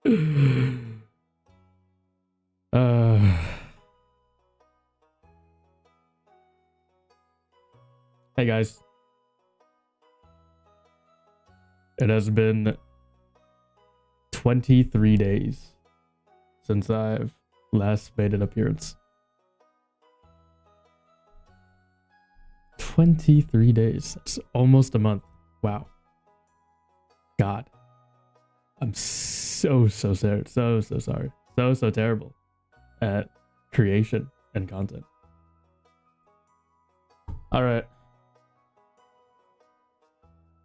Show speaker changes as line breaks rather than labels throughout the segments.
Hey guys. It has been 23 days since I've last made an appearance. 23 days. It's almost a month. Wow. God. I'm so sorry. So sorry. So terrible at creation and content. All right.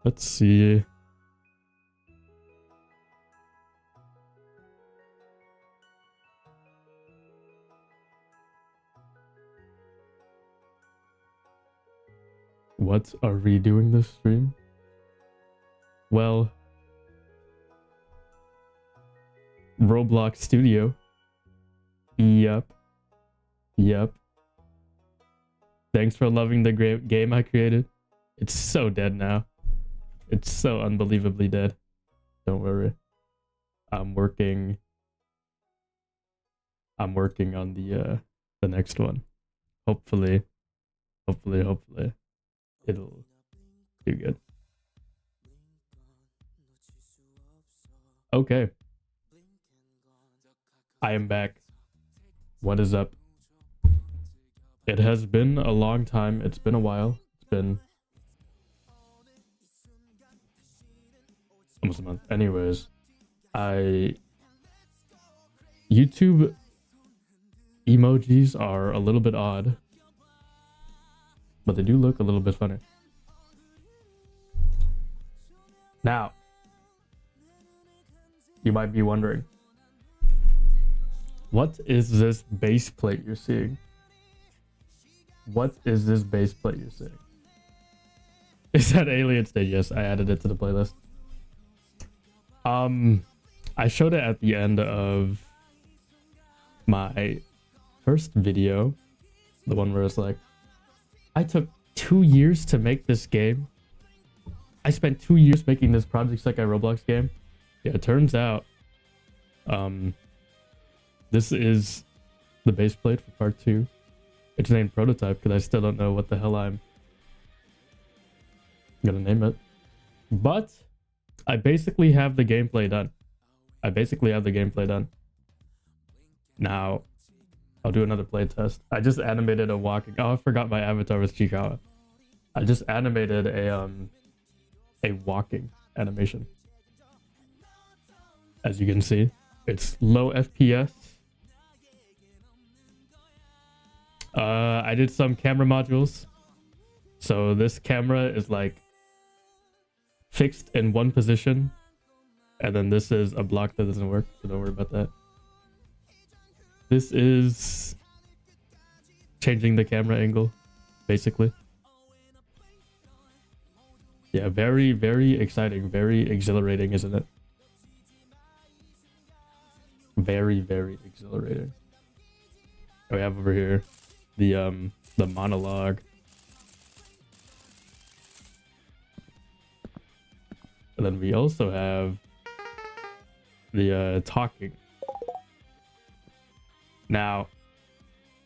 Let's see. What are we doing this stream? Well, Roblox Studio. Yep. Thanks for loving the great game I created. It's so dead now. It's so unbelievably dead. Don't worry. I'm working on the next one. Hopefully it'll do good. Okay. I am back. What is up? It has been a long time. It's been a while. It's been almost a month. Anyways, YouTube emojis are a little bit odd, but they do look a little bit funny. Now, you might be wondering, what is this base plate you're seeing? What is this base plate you're seeing? Is that Alien State? Yes, I added it to the playlist. I showed it at the end of my first video, the one where it's like, I took 2 years to make this game. I spent 2 years making this projectsekai Roblox game. Yeah, it turns out, this is the base plate for part 2. It's named Prototype because I still don't know what the hell I'm gonna name it. But I basically have the gameplay done. Now, I'll do another play test. I just animated a walking. Oh, I forgot my avatar was Chikawa. I just animated a walking animation. As you can see, it's low FPS. I did some camera modules. So this camera is like fixed in one position. And then this is a block that doesn't work, so don't worry about that. This is changing the camera angle, basically. Yeah, very exciting, very exhilarating, isn't it? Very exhilarating. We have over here the monologue. And then we also have the talking. Now,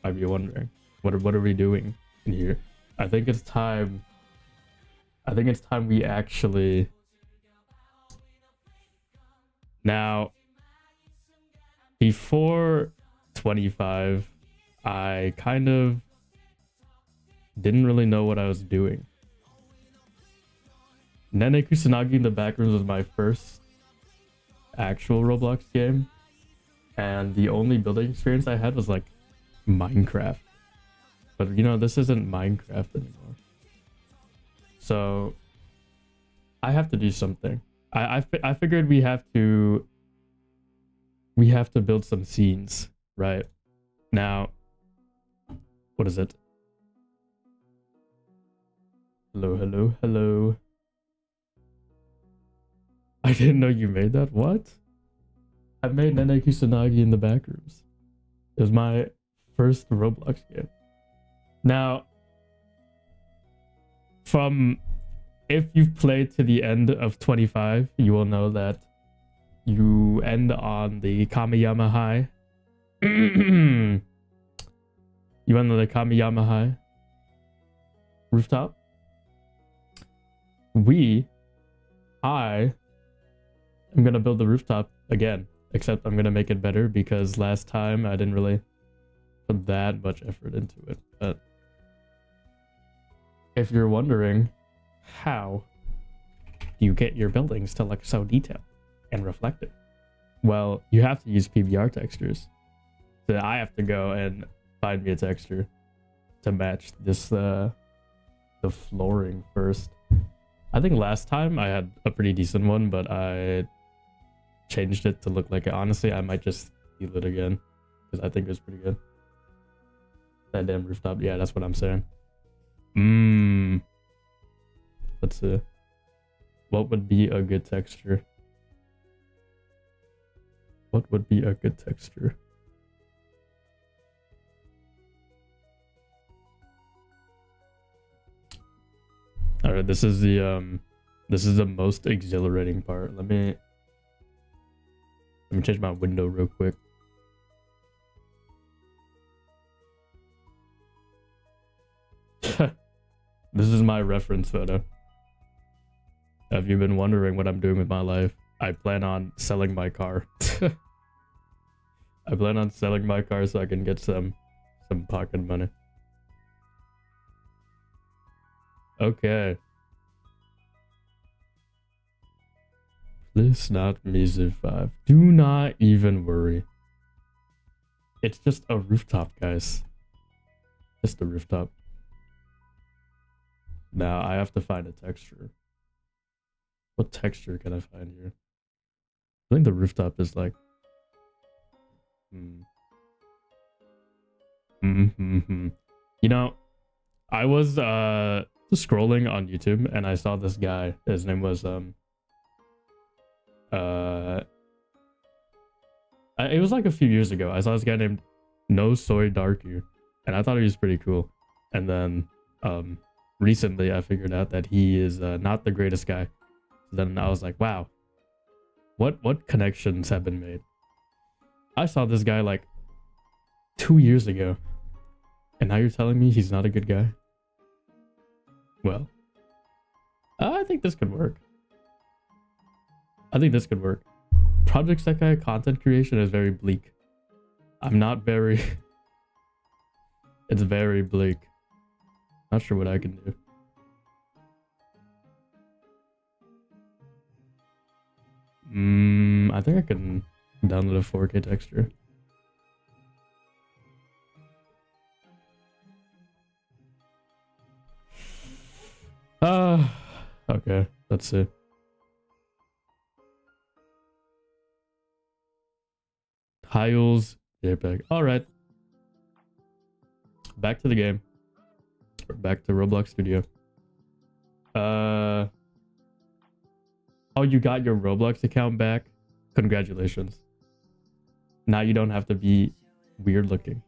might be wondering, what are we doing in here? I think it's time we actually. Now, before 25, I kind of didn't really know what I was doing. Nene Kusanagi in the Backrooms was my first actual Roblox game. And the only building experience I had was like Minecraft. But you know, this isn't Minecraft anymore. So I have to do something. I figured we have to build some scenes, right? Now, what is it? Hello. I didn't know you made that. What? I made Nene Kusanagi in the Backrooms. It was my first Roblox game. Now, if you've played to the end of 25, you will know that you end on the Kamiyama High. You end on the Kamiyama High rooftop. I am gonna build the rooftop again, except I'm gonna make it better because last time I didn't really put that much effort into it. But if you're wondering how you get your buildings to look so detailed and reflective, well, you have to use PBR textures. So I have to go and find me a texture to match this the flooring first. I think last time I had a pretty decent one, but I changed it to look like it. Honestly, I might just steal it again because I think it was pretty good. That damn rooftop. Yeah, that's what I'm saying. Let's see. What would be a good texture? What would be a good texture? All right, this is the most exhilarating part. Let me change my window real quick. This is my reference photo. Have you been wondering what I'm doing with my life? I plan on selling my car. I plan on selling my car so I can get some pocket money. Okay. Please not me survive. Do not even worry. It's just a rooftop, guys. Just a rooftop. Now I have to find a texture. What texture can I find here? I think the rooftop is like... You know, I was scrolling on YouTube and I saw this guy. His name was it was like a few years ago. I saw this guy named No Soy Darku, and I thought he was pretty cool. And then recently I figured out that he is not the greatest guy. So then I was like, wow, what connections have been made? I saw this guy like 2 years ago, and now you're telling me he's not a good guy? Well, I think this could work. I think this could work. Projectsekai content creation is very bleak. I'm not very... It's very bleak. Not sure what I can do. I think I can download a 4K texture. Okay, let's see. Tiles, JPEG. All right. Back to the game. Or back to Roblox Studio. Oh, you got your Roblox account back? Congratulations. Now you don't have to be weird looking.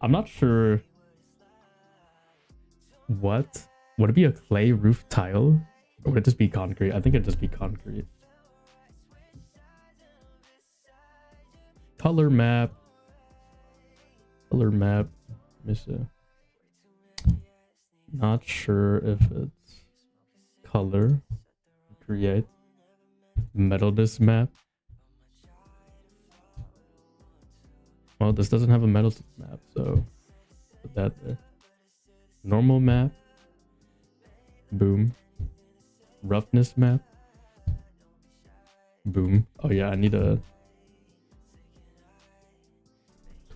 I'm not sure. What? Would it be a clay roof tile? Or would it just be concrete? I think it'd just be concrete. Color map. Color map. Let me see. Not sure if it's color. Create. Metal disc map. Well, this doesn't have a metal disc map, so put that there. Normal map. Boom. Roughness map. Boom. Oh yeah, I need a...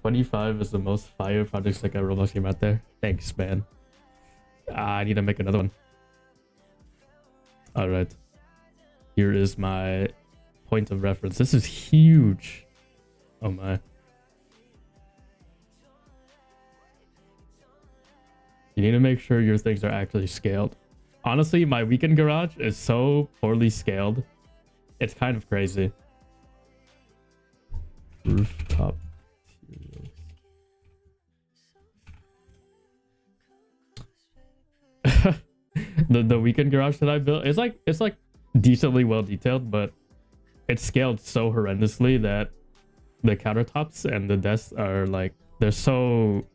25 is the most fire projects like a Roblox game out there. Thanks, man. I need to make another one. Alright. Here is my point of reference. This is huge. Oh my. You need to make sure your things are actually scaled. Honestly, my weekend garage is so poorly scaled. It's kind of crazy. Rooftop materials. The weekend garage that I built, it's like decently well detailed, but it's scaled so horrendously that the countertops and the desks are like, they're so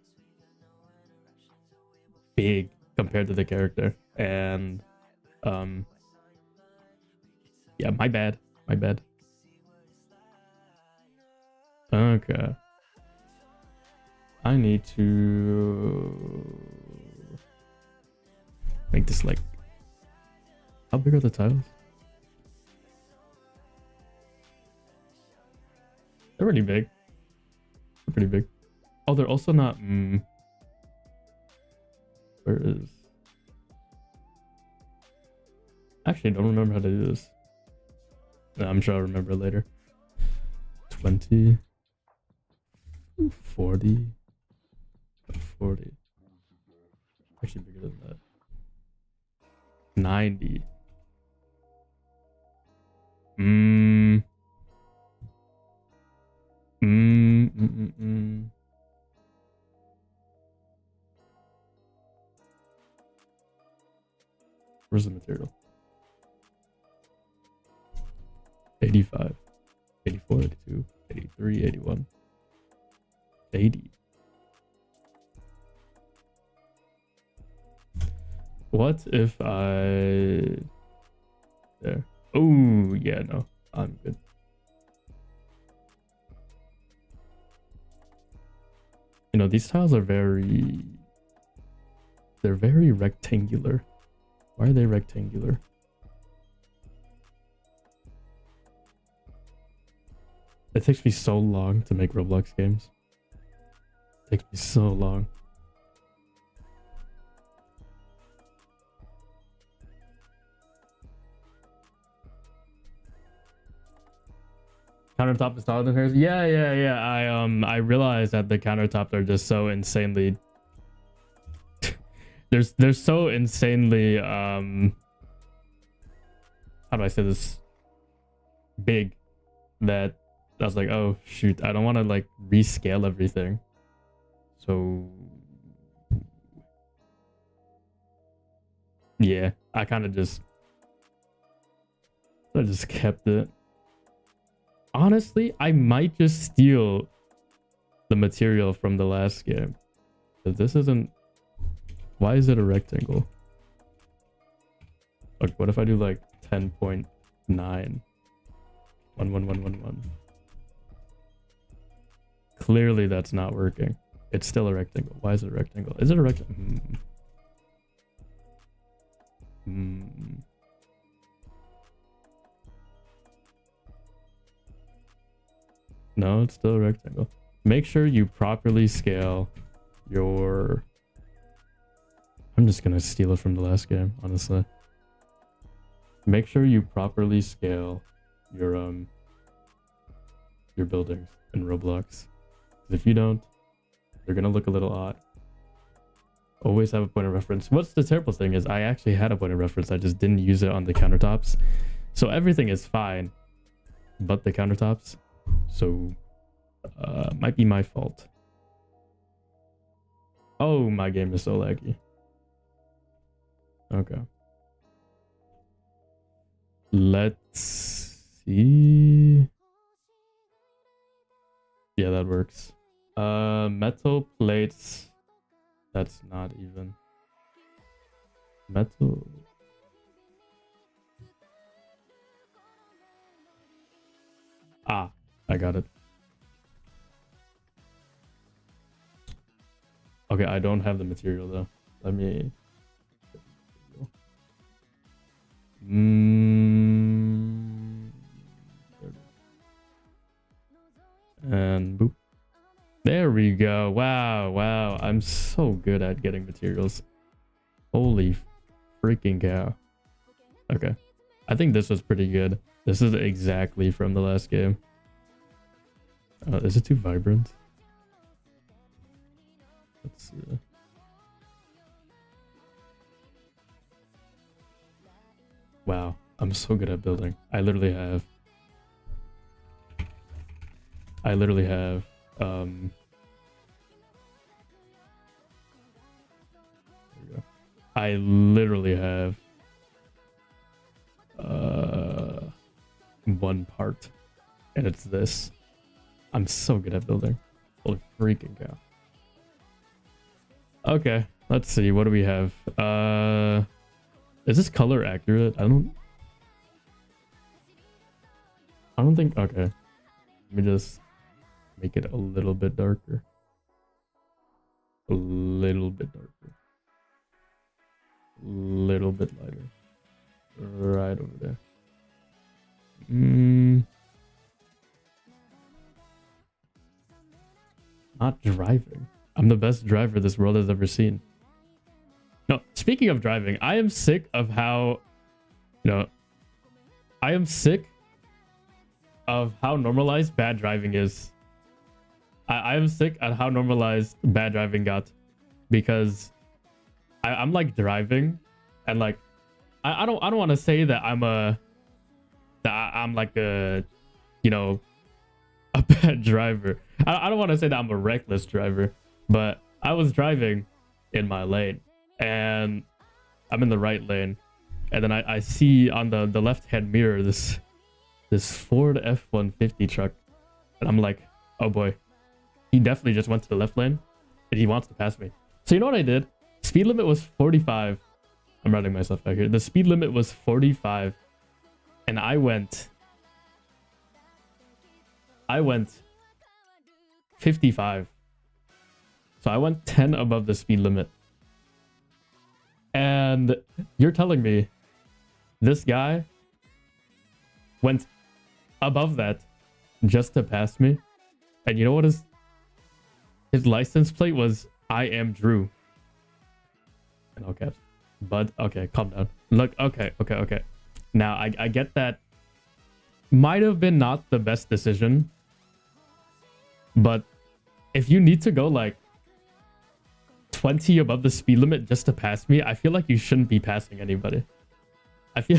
big compared to the character. And yeah, my bad. Okay, I need to make this like, how big are the tiles? They're pretty big. Oh, they're also not where is, actually don't remember how to do this. No, I'm sure I'll remember later. 20, 40, 40. Actually bigger than that. 90. Where's the material? 85, 84, 82, 83, 81, 80. What if I... There. Oh, yeah, no. I'm good. You know, these tiles are very... They're very rectangular. Why are they rectangular? It takes me so long to make Roblox games. It takes me so long. Countertop is taller than hers. Yeah. I realized that the countertops are just so insanely. They're so insanely how do I say this? Big that I was like, oh shoot, I don't want to like rescale everything. So yeah, I just kept it. Honestly, I might just steal the material from the last game. But this isn't... Why is it a rectangle? Like, what if I do like 10.9? 11111. Clearly that's not working. It's still a rectangle. Why is it a rectangle? Is it a rectangle? No, it's still a rectangle. Make sure you properly scale your... I'm just gonna steal it from the last game, honestly. Make sure you properly scale your buildings in Roblox. If you don't, they're gonna look a little odd. Always have a point of reference. What's the terrible thing is I actually had a point of reference. I just didn't use it on the countertops. So everything is fine, but the countertops. So might be my fault. Oh, my game is so laggy. Okay. Let's see. Yeah, that works. Metal plates. That's not even. Metal. Ah, I got it. Okay, I don't have the material though. Let me... And boop. There we go. Wow. I'm so good at getting materials. Holy freaking cow. Okay. I think this was pretty good. This is exactly from the last game. Is it too vibrant? Let's see. Wow, I'm so good at building. I literally have there we go. I literally have one part, and it's this. I'm so good at building. Holy freaking cow. Okay, let's see. What do we have? Is this color accurate? I don't think. Okay, let me just make it a little bit darker. A little bit darker. A little bit lighter. Right over there. Not driving. I'm the best driver this world has ever seen. No, speaking of driving, I am sick of how, I am sick of how normalized bad driving is. I am sick at how normalized bad driving got, because I'm like driving, and like I don't want to say that I'm like a bad driver. I don't want to say that I'm a reckless driver, but I was driving in my lane, and I'm in the right lane, and then I see on the left hand mirror this Ford F-150 truck, and I'm like, oh boy, he definitely just went to the left lane and he wants to pass me. So you know what I did? Speed limit was 45. I'm running myself back here. The speed limit was 45, and I went 55. So I went 10 above the speed limit. And you're telling me this guy went above that just to pass me? And you know what his license plate was? I am Drew. In all caps. But okay, calm down. Look, okay. Now I get that might have been not the best decision, but if you need to go like 20 above the speed limit just to pass me, I feel like you shouldn't be passing anybody. I feel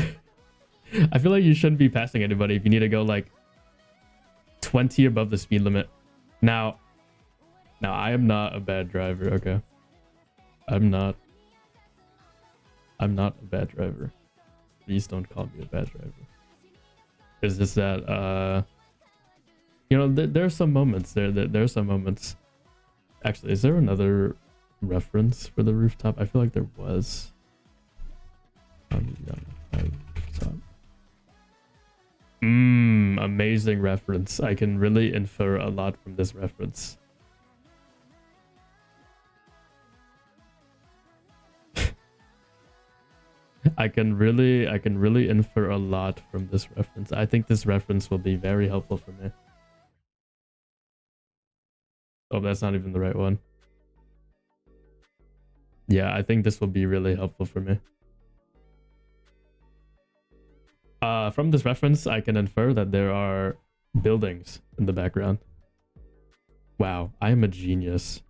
like you shouldn't be passing anybody if you need to go like 20 above the speed limit. Now I am not a bad driver, okay? I'm not a bad driver. Please don't call me a bad driver. It's just that there are some moments there are some moments. Actually, is there another reference for the rooftop? I feel like there was. Amazing reference. I can really infer a lot from this reference. I can really infer a lot from this reference. I think this reference will be very helpful for me. Oh, that's not even the right one. Yeah, I think this will be really helpful for me. From this reference, I can infer that there are buildings in the background. Wow, I am a genius.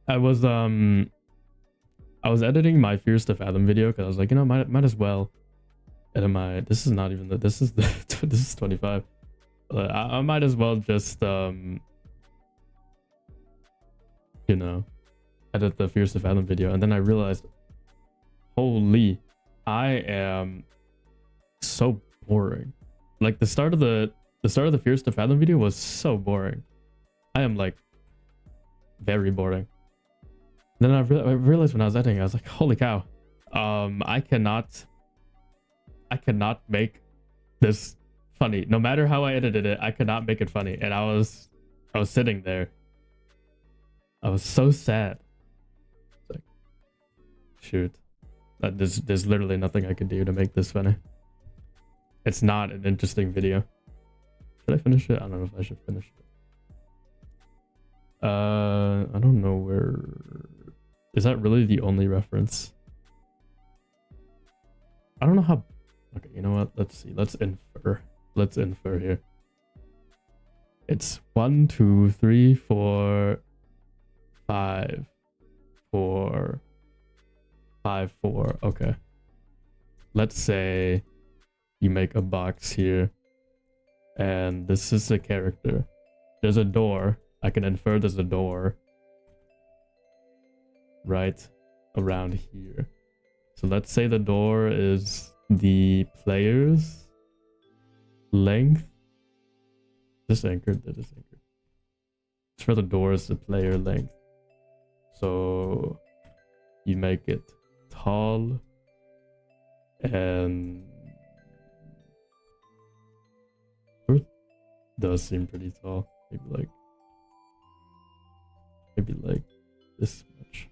I was editing my Fears to Fathom video because I was like, might as well edit my. This is not even the. This is 25. I might as well just edit the Fears to Fathom video, and then I realized, holy, I am so boring. Like the start of the Fears to Fathom video was so boring. I am like very boring. Then I realized when I was editing, I was like, holy cow, I cannot make this funny. No matter how I edited it, I could not make it funny. And I was sitting there. I was so sad. It's like, shoot, there's literally nothing I can do to make this funny. It's not an interesting video. Should I finish it? I don't know if I should finish it. I don't know where. Is that really the only reference? I don't know how. Okay, you know what? Let's see. Let's infer. Let's infer here. It's 1, 2, 3, 4, 5, 4, 5, 4. Okay. Let's say you make a box here, and this is a character. There's a door. I can infer there's a door right around here. So let's say the door is the player's length. This anchored, that is anchored. It's for the door is the player length. So you make it tall and it does seem pretty tall. Maybe like this much.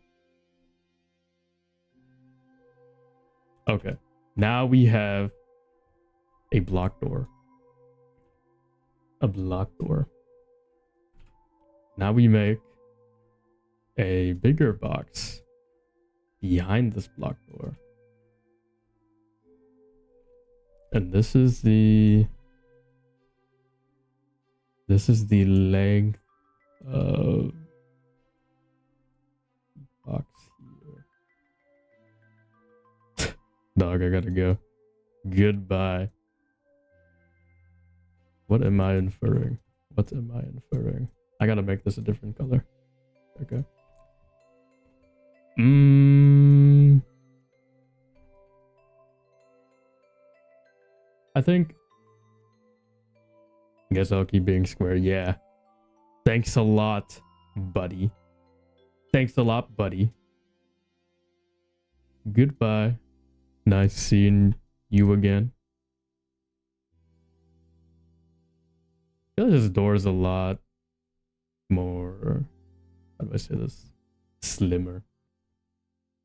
Okay. Now we have a block door. A block door. Now we make a bigger box behind this block door. And this is the length of box here. Dog, I gotta go. Goodbye. What am I inferring? What am I inferring? I gotta make this a different color. Okay. I guess I'll keep being square. Yeah. Thanks a lot, buddy. Thanks a lot, buddy. Goodbye. Nice seeing you again. I feel like this door is a lot more, how do I say this? Slimmer.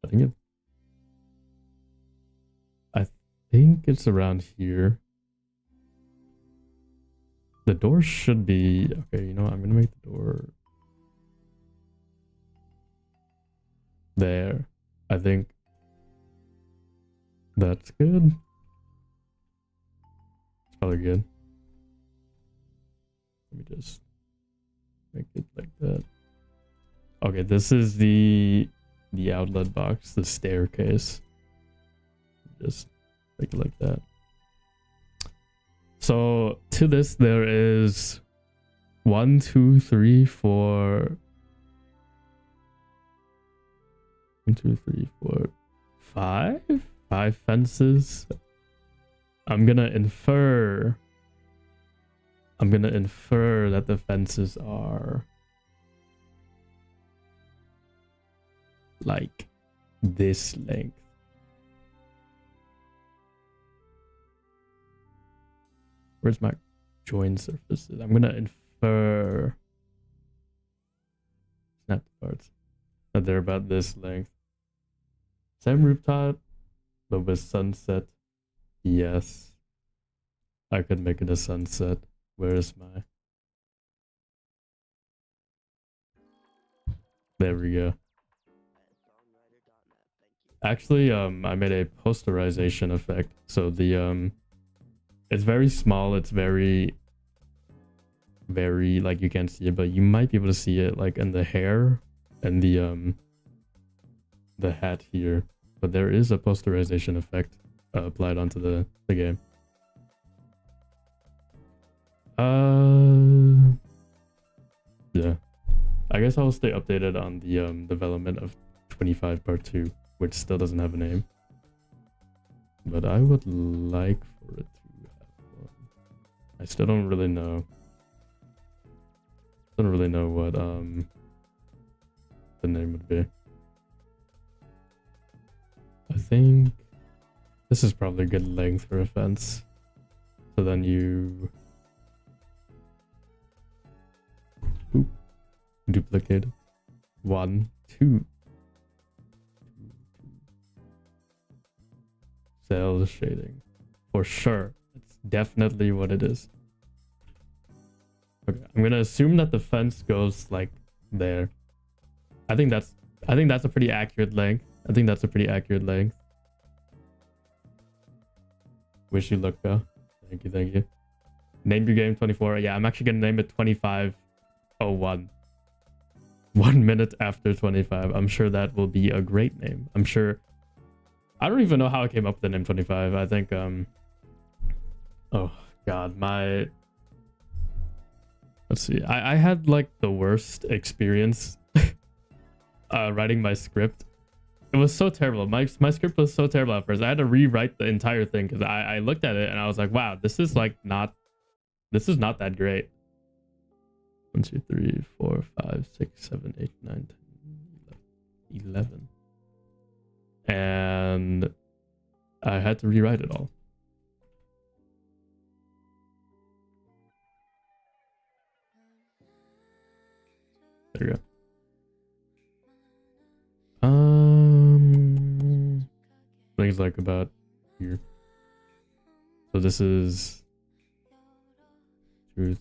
I think it's around here. The door should be, okay, you know what? I'm gonna make the door there. I think that's good. It's probably good. Let me just make it like that. Okay, this is the outlet box, the staircase. Just make it like that. So to this there is 1, 2, 3, 4. 1, 2, 3, 4, 5? 5 fences. I'm gonna infer that the fences are like this length. Where's my join surfaces? I'm gonna infer snap parts that they're about this length. Same rooftop, but with sunset. Yes, I could make it a sunset. Where is my? There we go. Actually, I made a posterization effect. So the it's very small. It's very like you can't see it, but you might be able to see it like in the hair and the hat here. But there is a posterization effect applied onto the game. Yeah, I guess I'll stay updated on the development of 25 part 2, which still doesn't have a name, but I would like for it to have one. I still don't really know what the name would be. I think this is probably a good length for a fence. So then you duplicate 1, 2. Cell shading. For sure. It's definitely what it is. Okay, I'm gonna assume that the fence goes like there. I think that's a pretty accurate length. Wish you luck, though. Thank you. Name your game 24. Yeah, I'm actually gonna name it 2501. 1 minute after 25. I'm sure that will be a great name. I'm sure. I don't even know how I came up with the name 25. I think oh god, let's see. I had like the worst experience writing my script It was so terrible. My script was so terrible at first. I had to rewrite the entire thing because I looked at it and I was like, wow, this is not that great. 1, 2, 3, 4, 5, 6, 7, 8, 9, 10, 11. And I had to rewrite it all. There you go. Things like about here. So this is 2,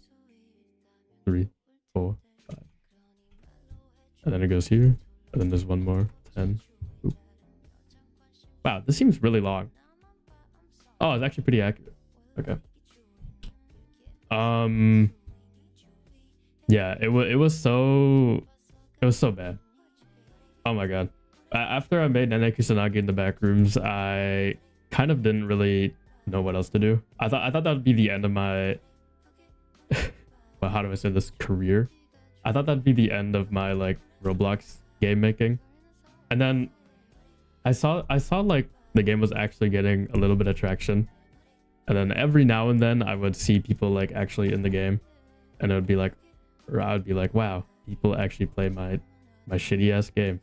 3, 4, 5. And then it goes here. And then there's one more. 10. Oop. Wow, this seems really long. Oh, it's actually pretty accurate. Okay. Yeah, it was so bad. Oh my god. After I made Nene Kusanagi in the back rooms, I kind of didn't really know what else to do. I thought that would be the end of my well, how do I say this, career? I thought that'd be the end of my like Roblox game making. And then I saw like the game was actually getting a little bit of traction. And then every now and then I would see people like actually in the game, and it would be like, or I would be like, wow, people actually play my shitty ass game.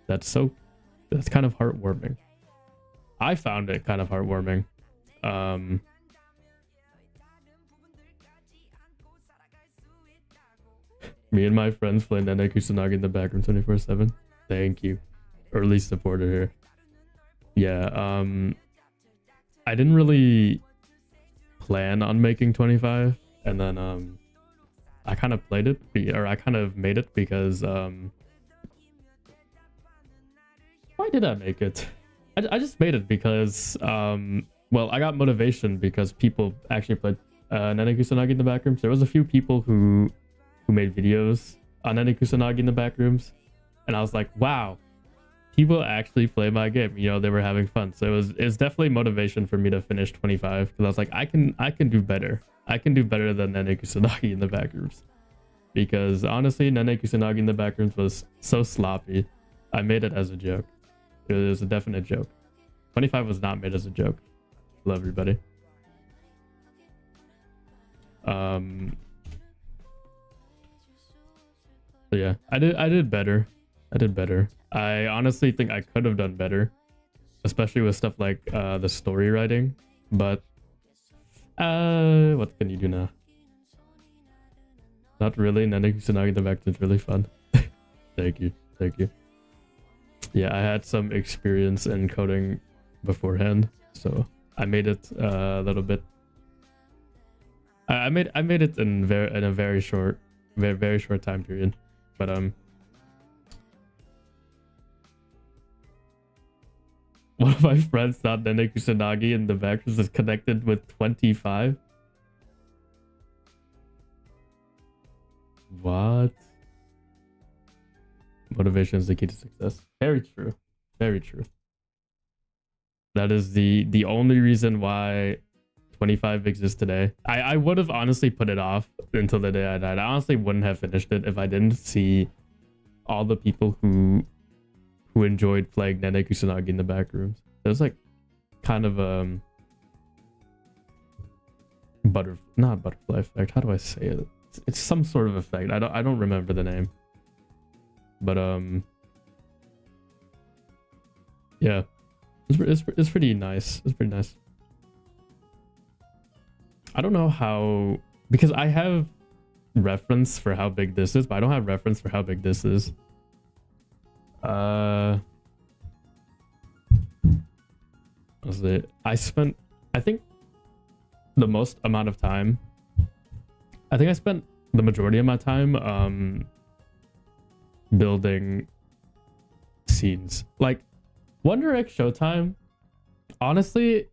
That's kind of heartwarming. I found it kind of heartwarming. Me and my friends play Nene Kusanagi in the background 24/7. Thank you. Early supporter here. Yeah, I didn't really plan on making 25, and then I kind of played it, or I kind of made it because why did I make it? I just made it because well, I got motivation because people actually played Nene Kusanagi in the backrooms. There was a few people who made videos on Nene Kusanagi in the backrooms, and I was like, wow, people actually play my game. You know, they were having fun. So it was definitely motivation for me to finish 25, because I was like, I can do better. I can do better than Nene Kusanagi in the backrooms, because honestly, Nene Kusanagi in the backrooms was so sloppy. I made it as a joke. It was a definite joke. 25 was not made as a joke. Love everybody. So yeah, I did better. I did better. I honestly think I could have done better, especially with stuff like the story writing. But what can you do now? Not really. Nene Kusanagi in the back is really fun. Thank you. Yeah, I had some experience in coding beforehand, so I made it a little bit. I made it in a very short time period. But one of my friends thought Nene Kusanagi in the background is connected with 25. What? Motivation is the key to success. Very true. Very true. That is the only reason why 25 exists today. I would have honestly put it off until the day I died. I honestly wouldn't have finished it if I didn't see all the people who enjoyed playing Nene Kusanagi in the back rooms. It was like kind of not butterfly effect. How do I say it? It's some sort of effect. I don't remember the name. But yeah, it's pretty nice. It's pretty nice. I don't know how, because I have reference for how big this is, but I don't have reference for how big this is. I spent, I think the most amount of time, I think I spent the majority of my time building scenes. Like Wonder Egg Showtime, honestly,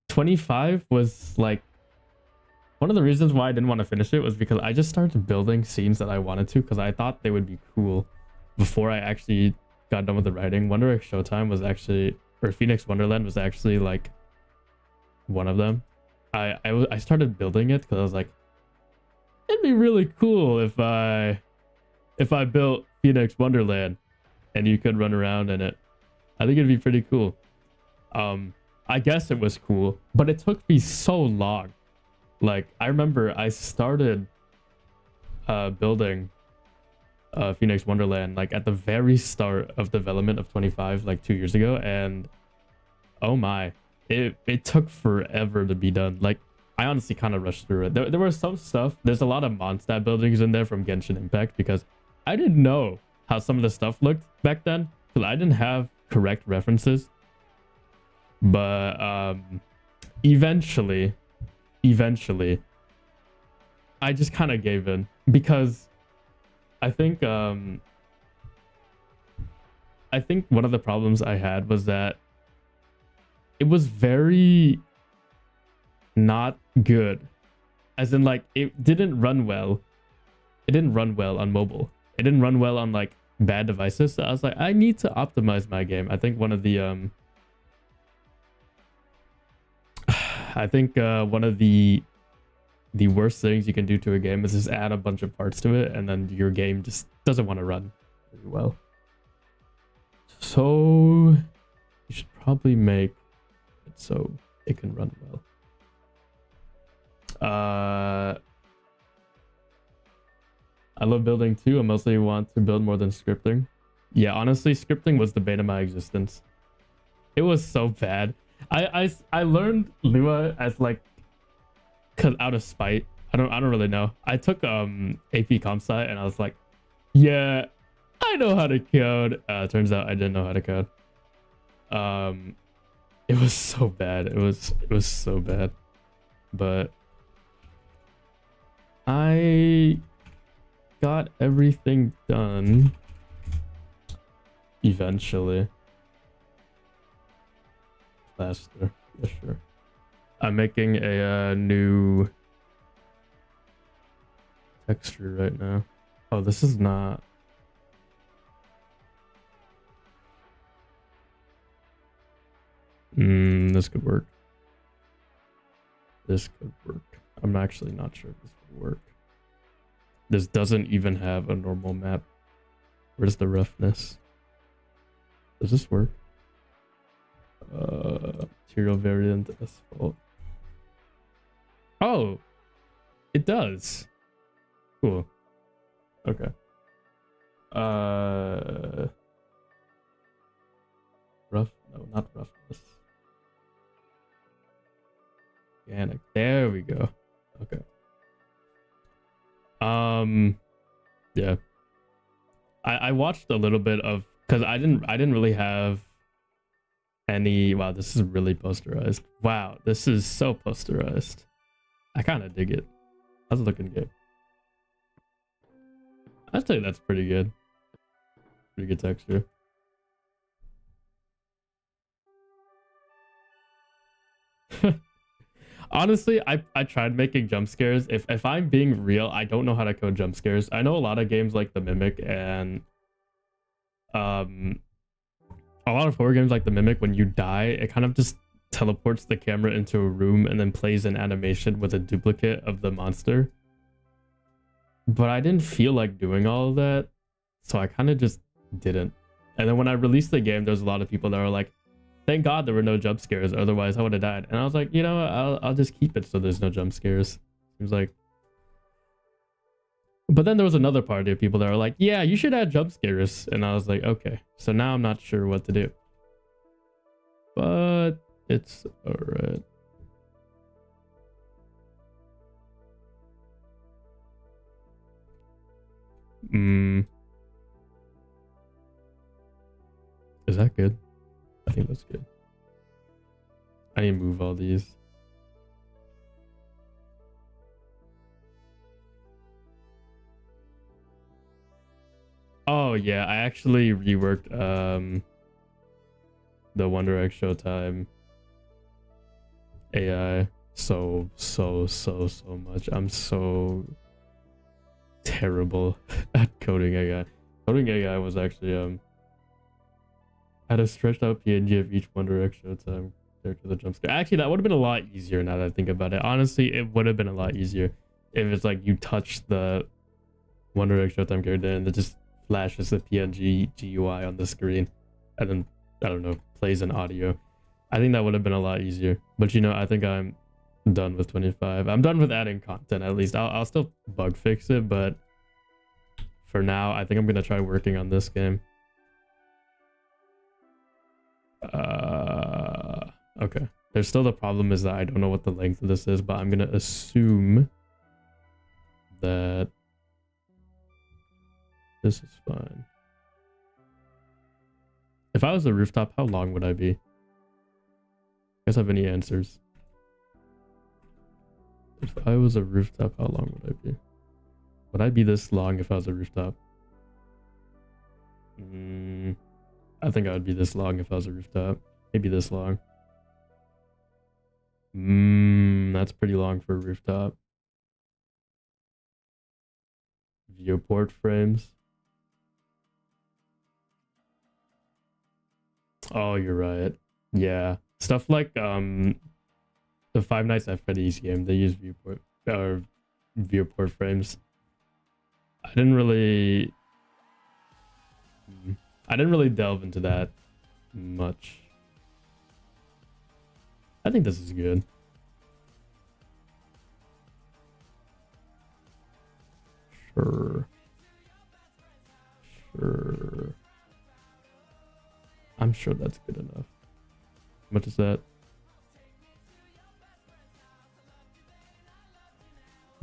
25 was like, one of the reasons why I didn't want to finish it was because I just started building scenes that I wanted to, because I thought they would be cool before I actually got done with the writing. Wonder Egg Showtime was actually, or Phoenix Wonderland was actually like one of them. I started building it because I was like, it'd be really cool if I built Phoenix Wonderland and you could run around in it. I think it'd be pretty cool. I guess it was cool, but it took me so long. Like, I remember I started building Phoenix Wonderland like at the very start of development of 25, like 2 years ago, and oh my, it took forever to be done. Like, I honestly kind of rushed through it. There was some stuff. There's a lot of Mondstadt buildings in there from Genshin Impact because I didn't know how some of the stuff looked back then because I didn't have correct references. But eventually, I just kind of gave in because I think one of the problems I had was that it was very not good, as in like it didn't run well. It didn't run well on mobile. It didn't run well on like bad devices. So I was like, I need to optimize my game. I think one of the worst things you can do to a game is just add a bunch of parts to it, and then your game just doesn't want to run very well. So you should probably make it so it can run well. I love building too. I mostly want to build more than scripting. Yeah, honestly, scripting was the bane of my existence. It was so bad. I learned Lua as like, cause out of spite. I don't really know. I took AP Comp Sci and I was like, yeah, I know how to code. Turns out I didn't know how to code. It was so bad. It was so bad. But I got everything done eventually. Faster. Yeah, sure. I'm making a new texture right now. Oh, this is not. This could work. This could work. I'm actually not sure if this would work. This doesn't even have a normal map. Where's the roughness? Does this work? Material variant asphalt. Oh, it does. Cool. Okay. Rough? No, not roughness. Organic. There we go. Okay. Yeah. I watched a little bit of, because I didn't really have any. Wow, this is really posterized. Wow, this is so posterized. I kind of dig it. How's it looking good? I'd say that's pretty good. Pretty good texture. Honestly, I tried making jump scares. If I'm being real, I don't know how to code jump scares. I know a lot of games like The Mimic and a lot of horror games like The Mimic, when you die, it kind of just teleports the camera into a room and then plays an animation with a duplicate of the monster. But I didn't feel like doing all of that, so I kind of just didn't. And then when I released the game, there's a lot of people that were like, thank God there were no jump scares, otherwise I would have died. And I was like, you know what? I'll just keep it so there's no jump scares. It was like, but then there was another party of people that were like, yeah, you should add jump scares. And I was like, okay. So now I'm not sure what to do. But it's alright. Is that good? I think that's good. I need to move all these. Oh yeah, I actually reworked the Wonder Egg Showtime AI so much. I'm so terrible at coding AI. Coding AI was actually had a stretched out PNG of each Wonder Egg Showtime character the jump scare. Actually, that would have been a lot easier now that I think about it. Honestly, it would have been a lot easier if it's like you touch the Wonder Egg Showtime character and it just flashes the PNG GUI on the screen, and then I don't know, plays and audio. I think that would have been a lot easier. But you know, I think I'm done with 25. I'm done with adding content at least. I'll still bug fix it, but for now, I think I'm gonna try working on this game. Okay. There's still the problem is that I don't know what the length of this is, but I'm gonna assume that this is fine. If I was a rooftop, how long would I be? You guys have any answers? If I was a rooftop, how long would I be? Would I be this long if I was a rooftop? I think I would be this long if I was a rooftop. Maybe this long. That's pretty long for a rooftop. Viewport frames. Oh, you're right. Yeah. Stuff like the Five Nights at Freddy's game, they use viewport frames. I didn't really delve into that much. I think this is good. Sure. I'm sure that's good enough. How much is that?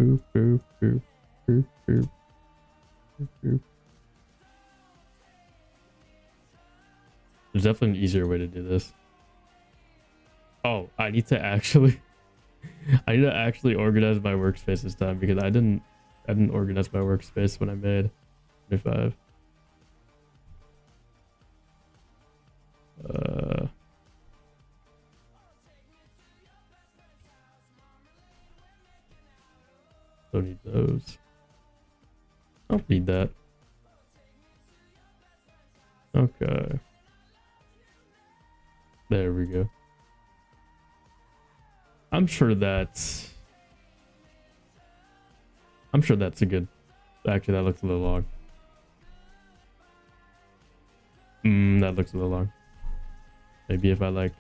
Boop, boop, boop, boop, boop, boop, boop. There's definitely an easier way to do this. Oh, I need to actually organize my workspace this time because I didn't organize my workspace when I made 25. Don't need those. Don't need that. Okay. There we go. I'm sure that's a good. Actually, that looks a little long. That looks a little long. Maybe if I like.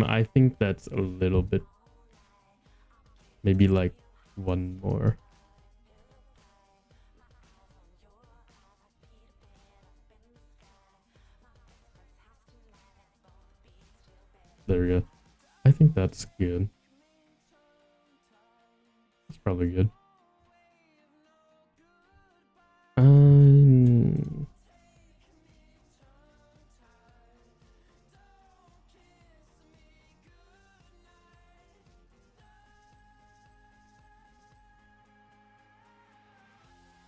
I think that's a little bit. Maybe like one more. There we go. I think that's good. That's probably good.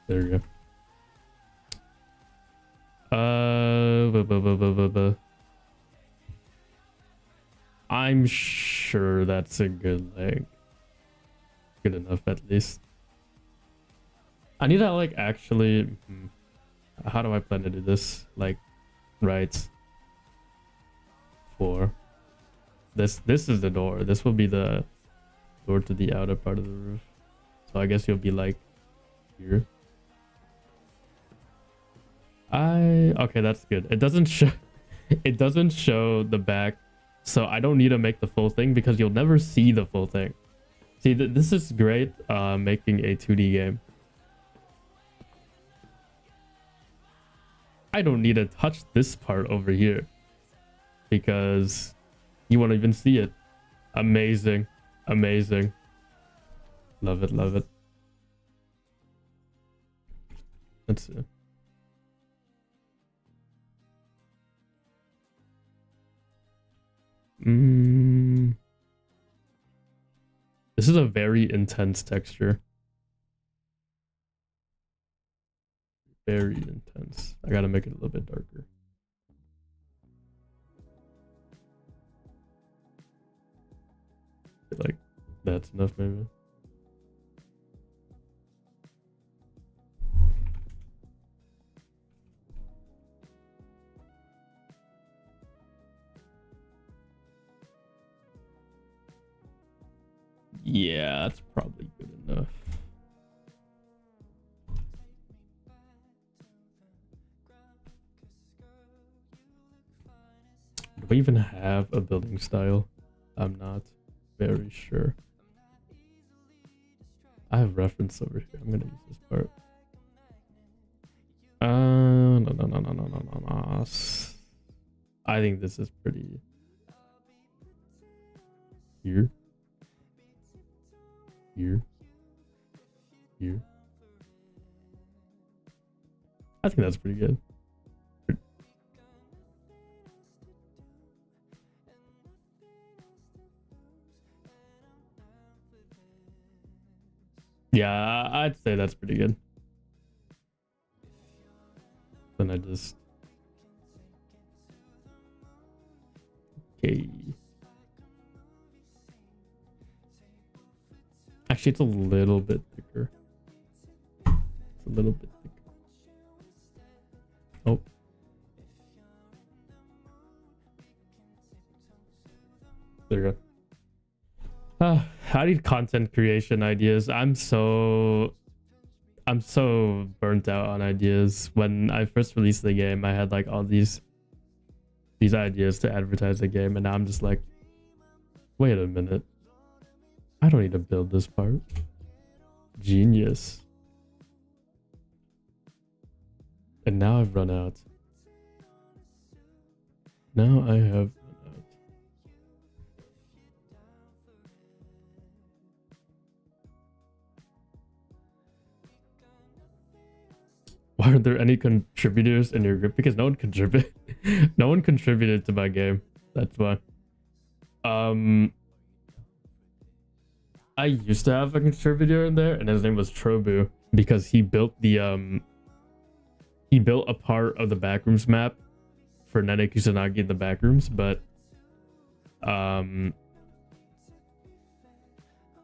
There we go. I'm sure that's a good length. Good enough, at least. I need to like actually. How do I plan to do this? Like, right. 4. This is the door. This will be the door to the outer part of the roof. So I guess you'll be like here. Okay, that's good. It doesn't show the back, so I don't need to make the full thing because you'll never see the full thing. See, this is great making a 2D game. I don't need to touch this part over here because you won't even see it. Amazing. Amazing. Love it, love it. Let's see. This is a very intense texture. Very intense. I gotta make it a little bit darker. Like, that's enough, maybe. Yeah, that's probably good enough. even have a building style. I'm not very sure. I have reference over here. I'm gonna use this part. No. I think this is pretty. Here. I think that's pretty good. Yeah, I'd say that's pretty good. Then I just... Okay. Actually, it's a little bit thicker. It's a little bit thicker. Oh. There you go. I need content creation ideas. I'm so burnt out on ideas. When I first released the game, I had like all these ideas to advertise the game, and now I'm just like, wait a minute. I don't need to build this part. Genius. And now I've run out. Now I have run out. Why aren't there any contributors in your group? Because no one contributed. No one contributed to my game. That's why. I used to have a contributor in there, and his name was Trobu, because he built the he built a part of the backrooms map for Nene Kusanagi in the backrooms, but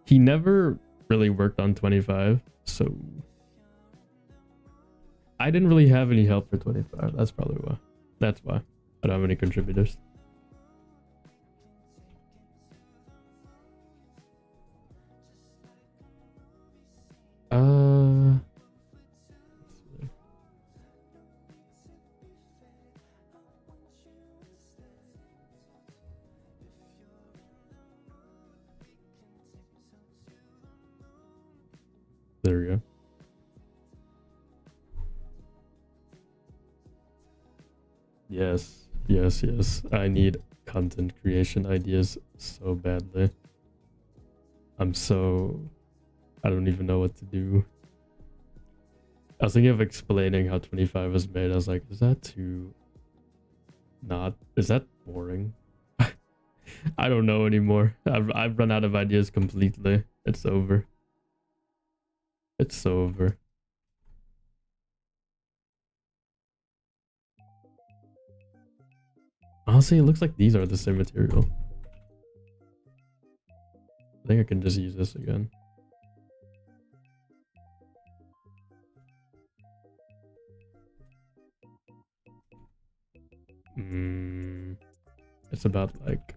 he never really worked on 25, so I didn't really have any help for 25. That's probably why. That's why I don't have any contributors. There we go. Yes. I need content creation ideas so badly. I don't even know what to do. I was thinking of explaining how 25 was made. I was like, is that boring? I don't know anymore. I've run out of ideas completely. It's over. It's over. Honestly, it looks like these are the same material. I think I can just use this again. It's about like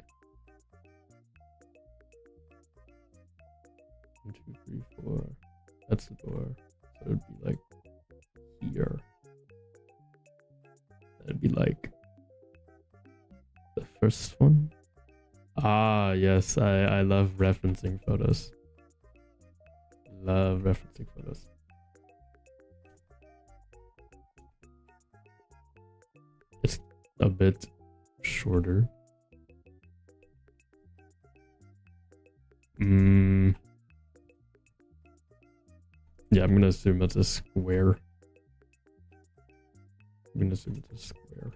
1, 2, 3, 4. That's the door. So it would be like here. That'd be like the first one. Ah, yes. I love referencing photos. Love referencing photos. It's a bit shorter. Yeah, I'm gonna assume it's a square. I'm gonna assume it's a square.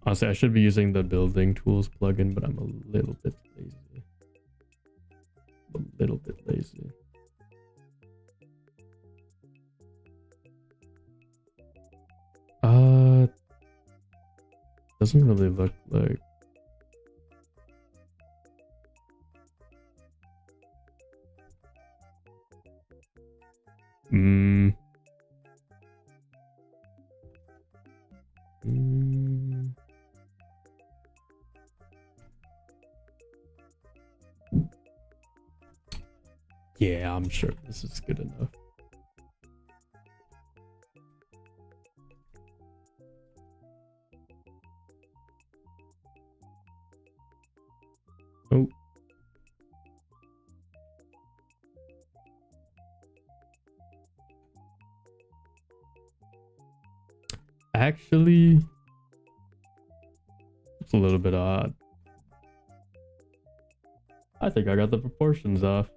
Honestly, I should be using the building tools plugin, but I'm a little bit lazy. Doesn't really look like... Yeah, I'm sure this is good enough. Oh. Actually, it's a little bit odd. I think I got the proportions off.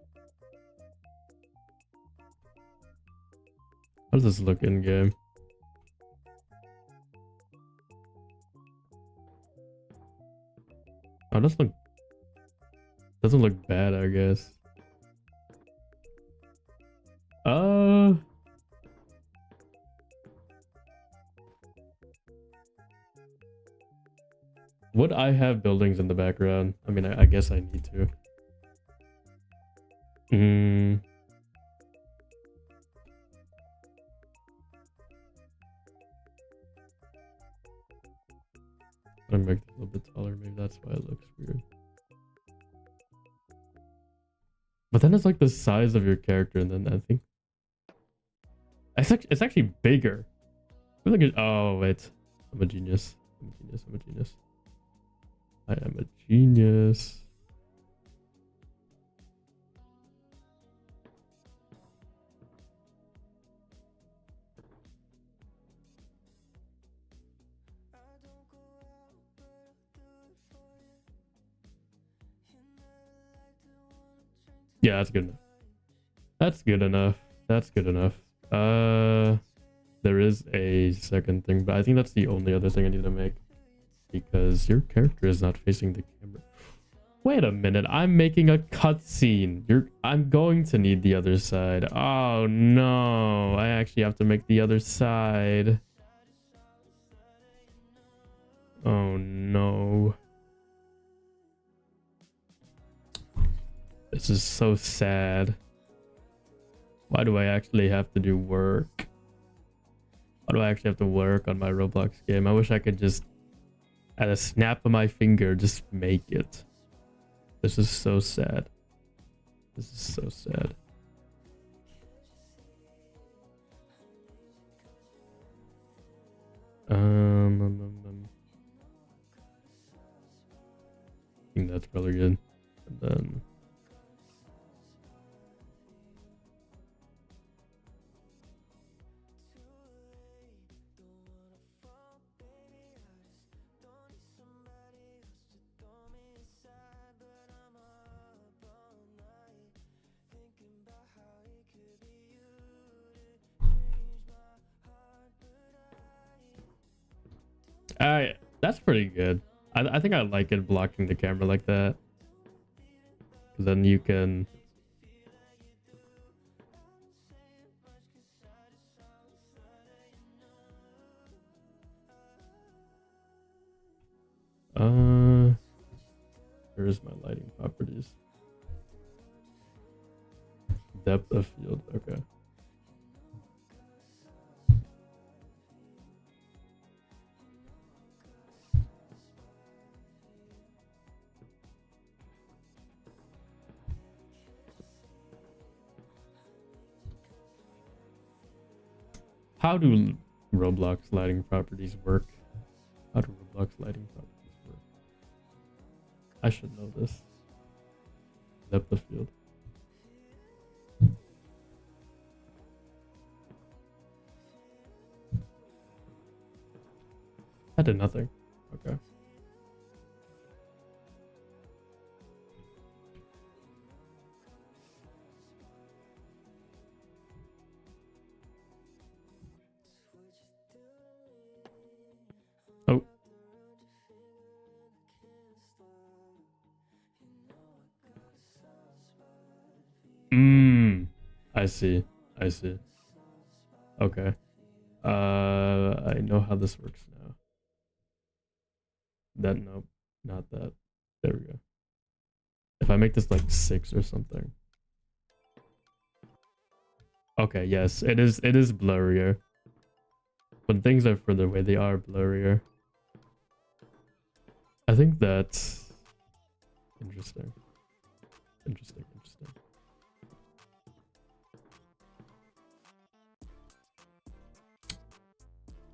How does this look in game? Oh, doesn't look bad, I guess. Would I have buildings in the background? I mean, I guess I need to. I'm gonna make it a little bit taller. Maybe that's why it looks weird. But then it's like the size of your character, and then I think it's actually bigger. Look at, oh wait, I'm a genius. I'm a genius. I'm a genius. I am a genius. Yeah, that's good enough. That's good enough. That's good enough. There is a second thing, but I think that's the only other thing I need to make, because your character is not facing the camera. Wait a minute, I'm making a cutscene. I'm going to need the other side. Oh no, I actually have to make the other side. Oh no. This is so sad. Why do I actually have to do work? Why do I actually have to work on my Roblox game? I wish I could just, at a snap of my finger, just make it. This is so sad. This is so sad. I think that's probably good. And then that's pretty good. I think I like it blocking the camera like that. Then you can where is my lighting properties? Depth of field, okay. How do Roblox lighting properties work? How do Roblox lighting properties work? I should know this. Depth of field. I did nothing. Okay. Oh. I see. I see. Okay. I know how this works now. Nope, not that. There we go. If I make this like 6 or something. Okay, yes, it is blurrier. When things are further away, they are blurrier. I think that's interesting. Interesting.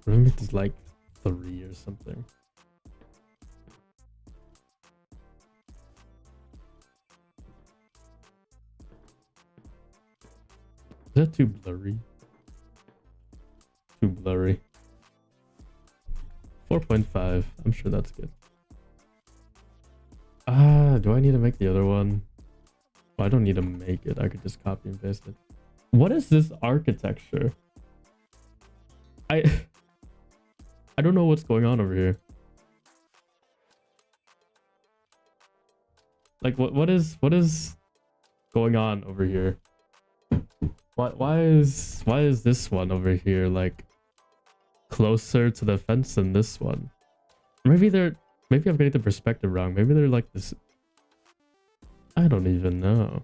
We're gonna make this like 3 or something. that too blurry? Too blurry. 4.5. I'm sure that's good. Do I need to make the other one? Well, I don't need to make it. I could just copy and paste it. What is this architecture? I don't know what's going on over here. Like what is going on over here? Why is this one over here like closer to the fence than this one? Maybe I'm getting the perspective wrong. Maybe they're like this. I don't even know.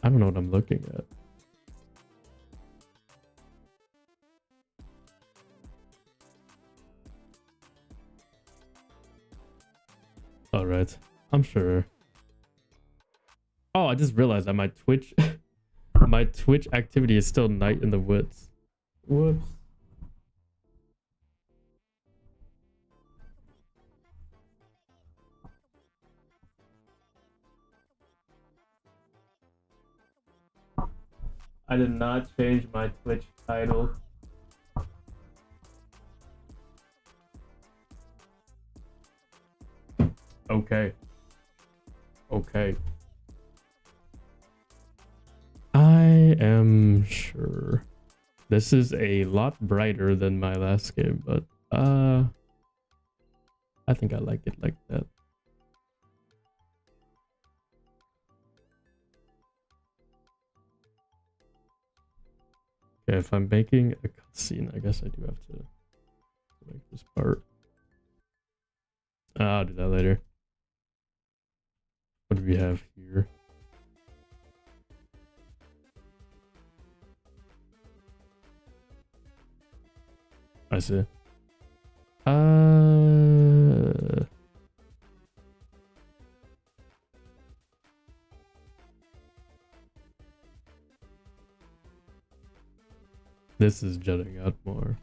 I don't know what I'm looking at. All right, I'm sure. Oh, I just realized that my Twitch activity is still Night in the Woods. Whoops. I did not change my Twitch title. Okay. Okay. I am sure this is a lot brighter than my last game, but I think I like it like that. Okay, if I'm making a cutscene, I guess I do have to make this part. I'll do that later. What do we have here? I see. This is jutting out more.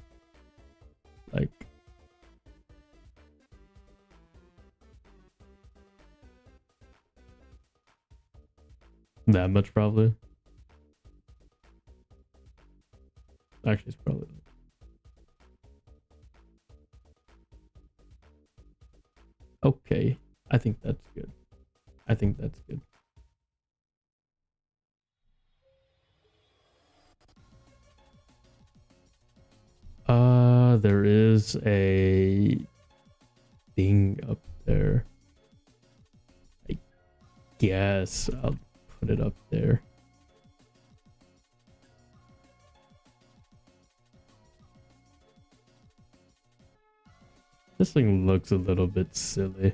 Like that much probably. Actually, it's probably okay. I think that's good. I think that's good. There is a thing up there. I guess I'll put it up there. This thing looks a little bit silly.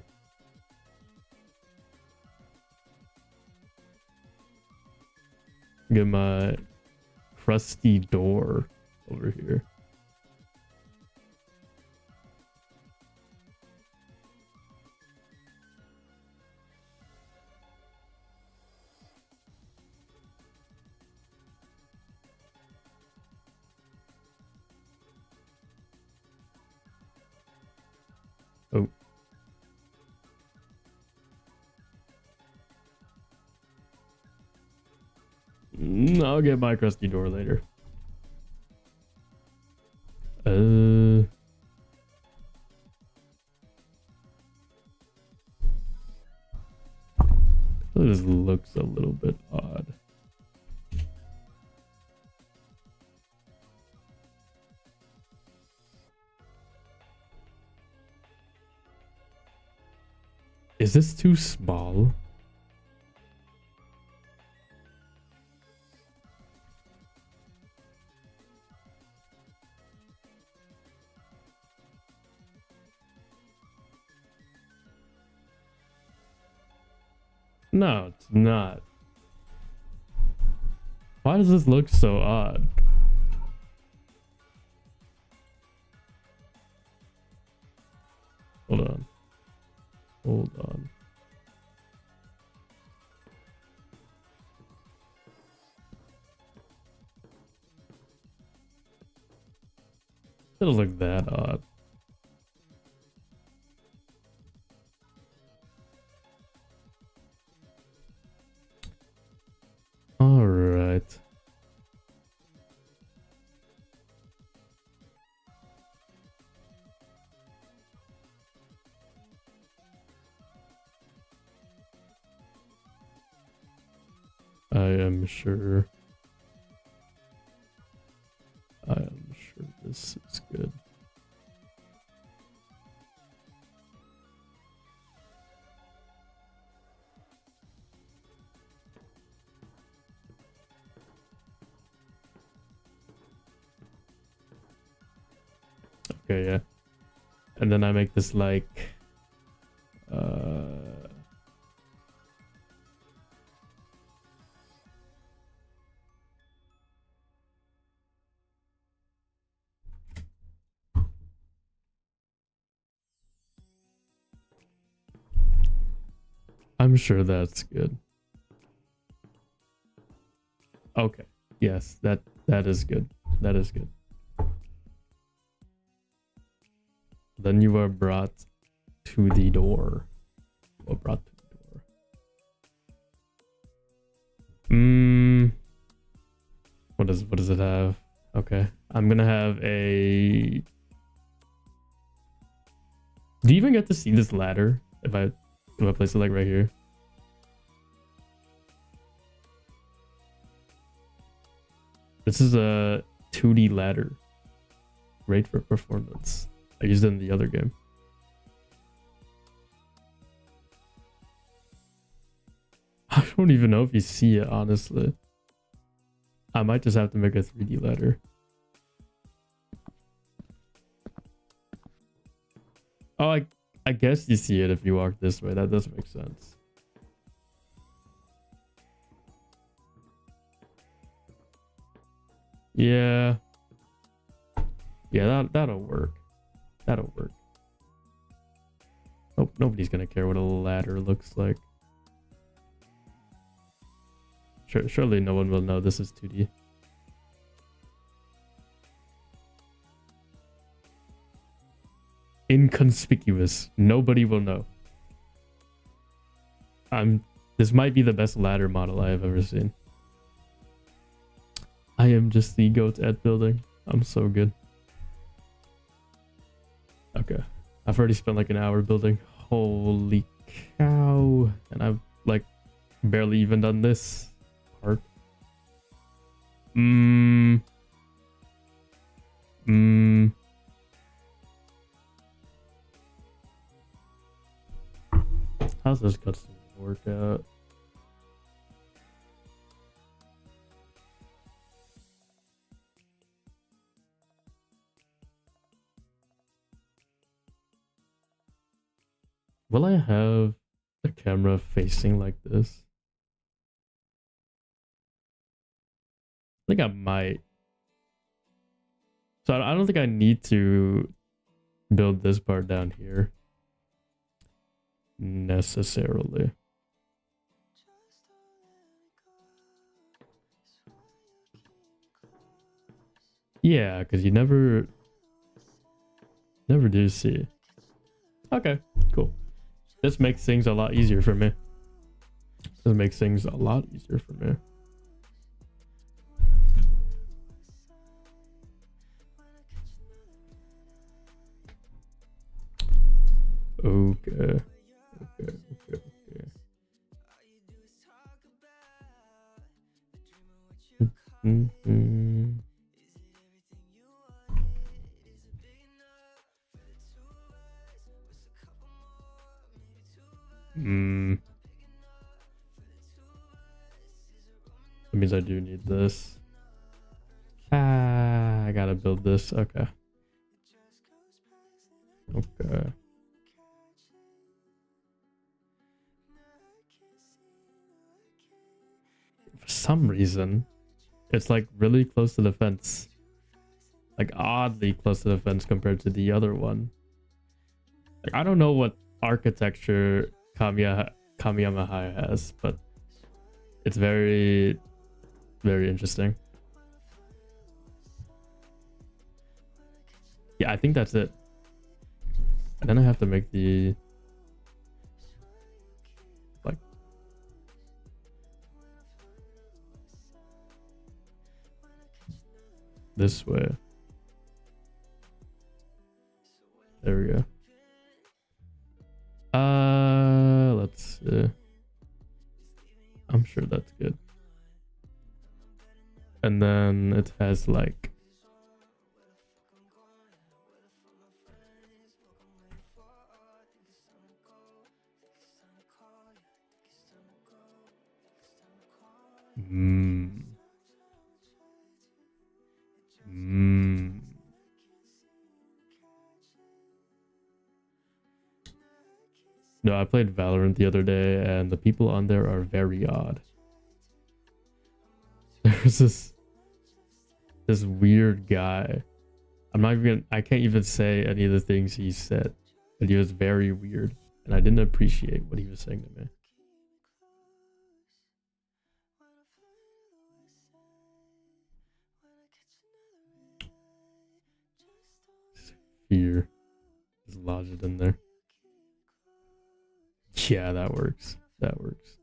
Get my crusty door over here. Oh. I'll get my crusty door later. This looks a little bit odd. Is this too small? No, it's not. Why does this look so odd? Hold on. Hold on. It doesn't look that odd. I am sure. I am sure this is good. Okay, yeah. And then I make this like I'm sure that's good. Okay. Yes, that is good. That is good. Then you are brought to the door. Or brought to the door. What does it have? Okay. I'm gonna have a. Do you even get to see this ladder if I place it like right here? This is a 2D ladder. Great for performance. I used it in the other game. I don't even know if you see it, honestly. I might just have to make a 3D ladder. Oh, I guess you see it if you walk this way. That does make sense. Yeah. Yeah, that'll work. That'll work. Nope, nobody's gonna care what a ladder looks like. Surely no one will know this is 2D. Inconspicuous. Nobody will know. This might be the best ladder model I have ever seen. I am just the goat at building. I'm so good. Okay. I've already spent like an hour building. Holy cow. And I've like barely even done this part. How's this cutscene work out? Will I have the camera facing like this? I think I might. So I don't think I need to build this part down here necessarily. Yeah, because you never do see. Okay, cool. This makes things a lot easier for me. This makes things a lot easier for me. Okay. That means I do need this. I gotta build this. Okay. Okay. For some reason, it's like really close to the fence. Like oddly close to the fence compared to the other one. Like, I don't know what architecture Kamiyama has, but it's very, very interesting. Yeah, I think that's it. And then I have to make the like this way. There we go. Let's see. I'm sure that's good. And then it has like No, I played Valorant the other day and the people on there are very odd. There's this weird guy. I can't even say any of the things he said. But he was very weird. And I didn't appreciate what he was saying to me. Fear. Just lodge it in there. Yeah, that works. That works.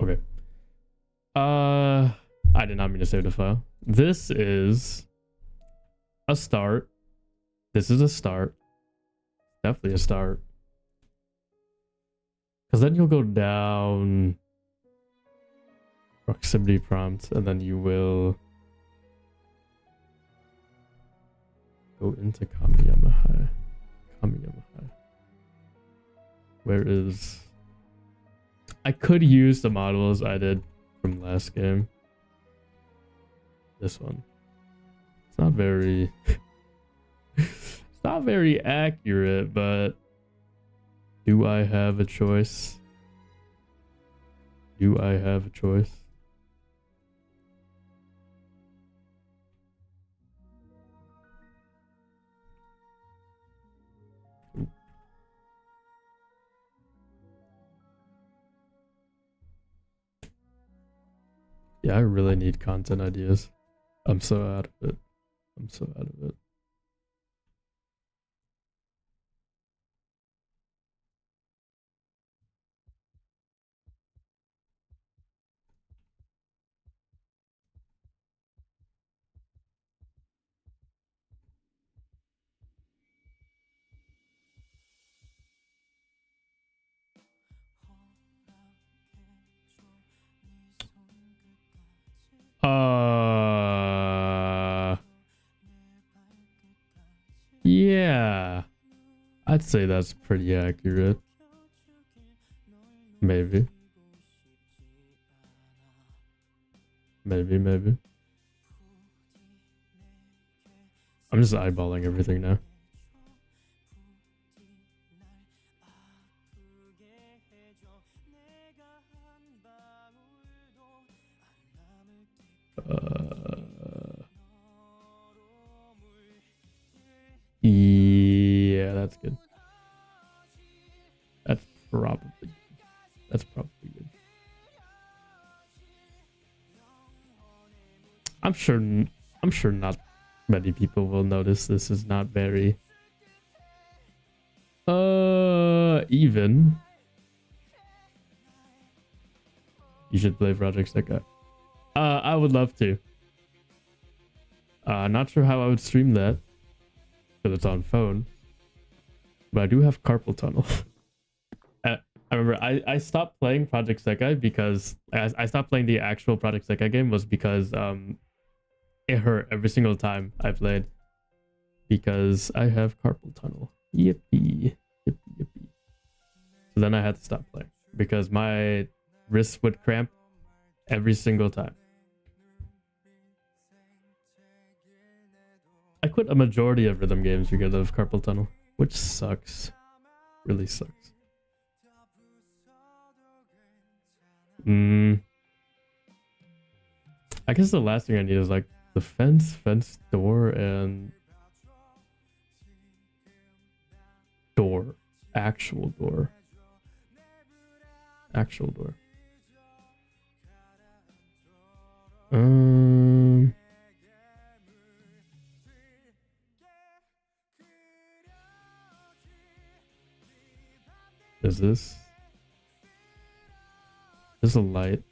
Okay. I did not mean to save the file. This is a start. This is a start. Definitely a start. Because then you'll go down proximity prompt and then you will go into Kamiyama High. Kamiyama High. Where is... I could use the models I did from last game. This one. It's not very... it's not very accurate, but... do I have a choice? Do I have a choice? Yeah, I really need content ideas. I'm so out of it. I'm so out of it. Yeah. I'd say that's pretty accurate. Maybe. Maybe. I'm just eyeballing everything now. Yeah, that's good. That's probably good. I'm sure not many people will notice this is not very even. You should play Project Sekai. I would love to. Not sure how I would stream that because it's on phone, but I do have carpal tunnel. I remember I stopped playing Project Sekai because I stopped playing the actual Project Sekai game was because it hurt every single time I played because I have carpal tunnel. Yippee. So then I had to stop playing because my wrists would cramp every single time. I quit a majority of rhythm games because of carpal tunnel, which sucks. Really sucks. I guess the last thing I need is like the fence door, and door. Actual door. Is this? There's a light.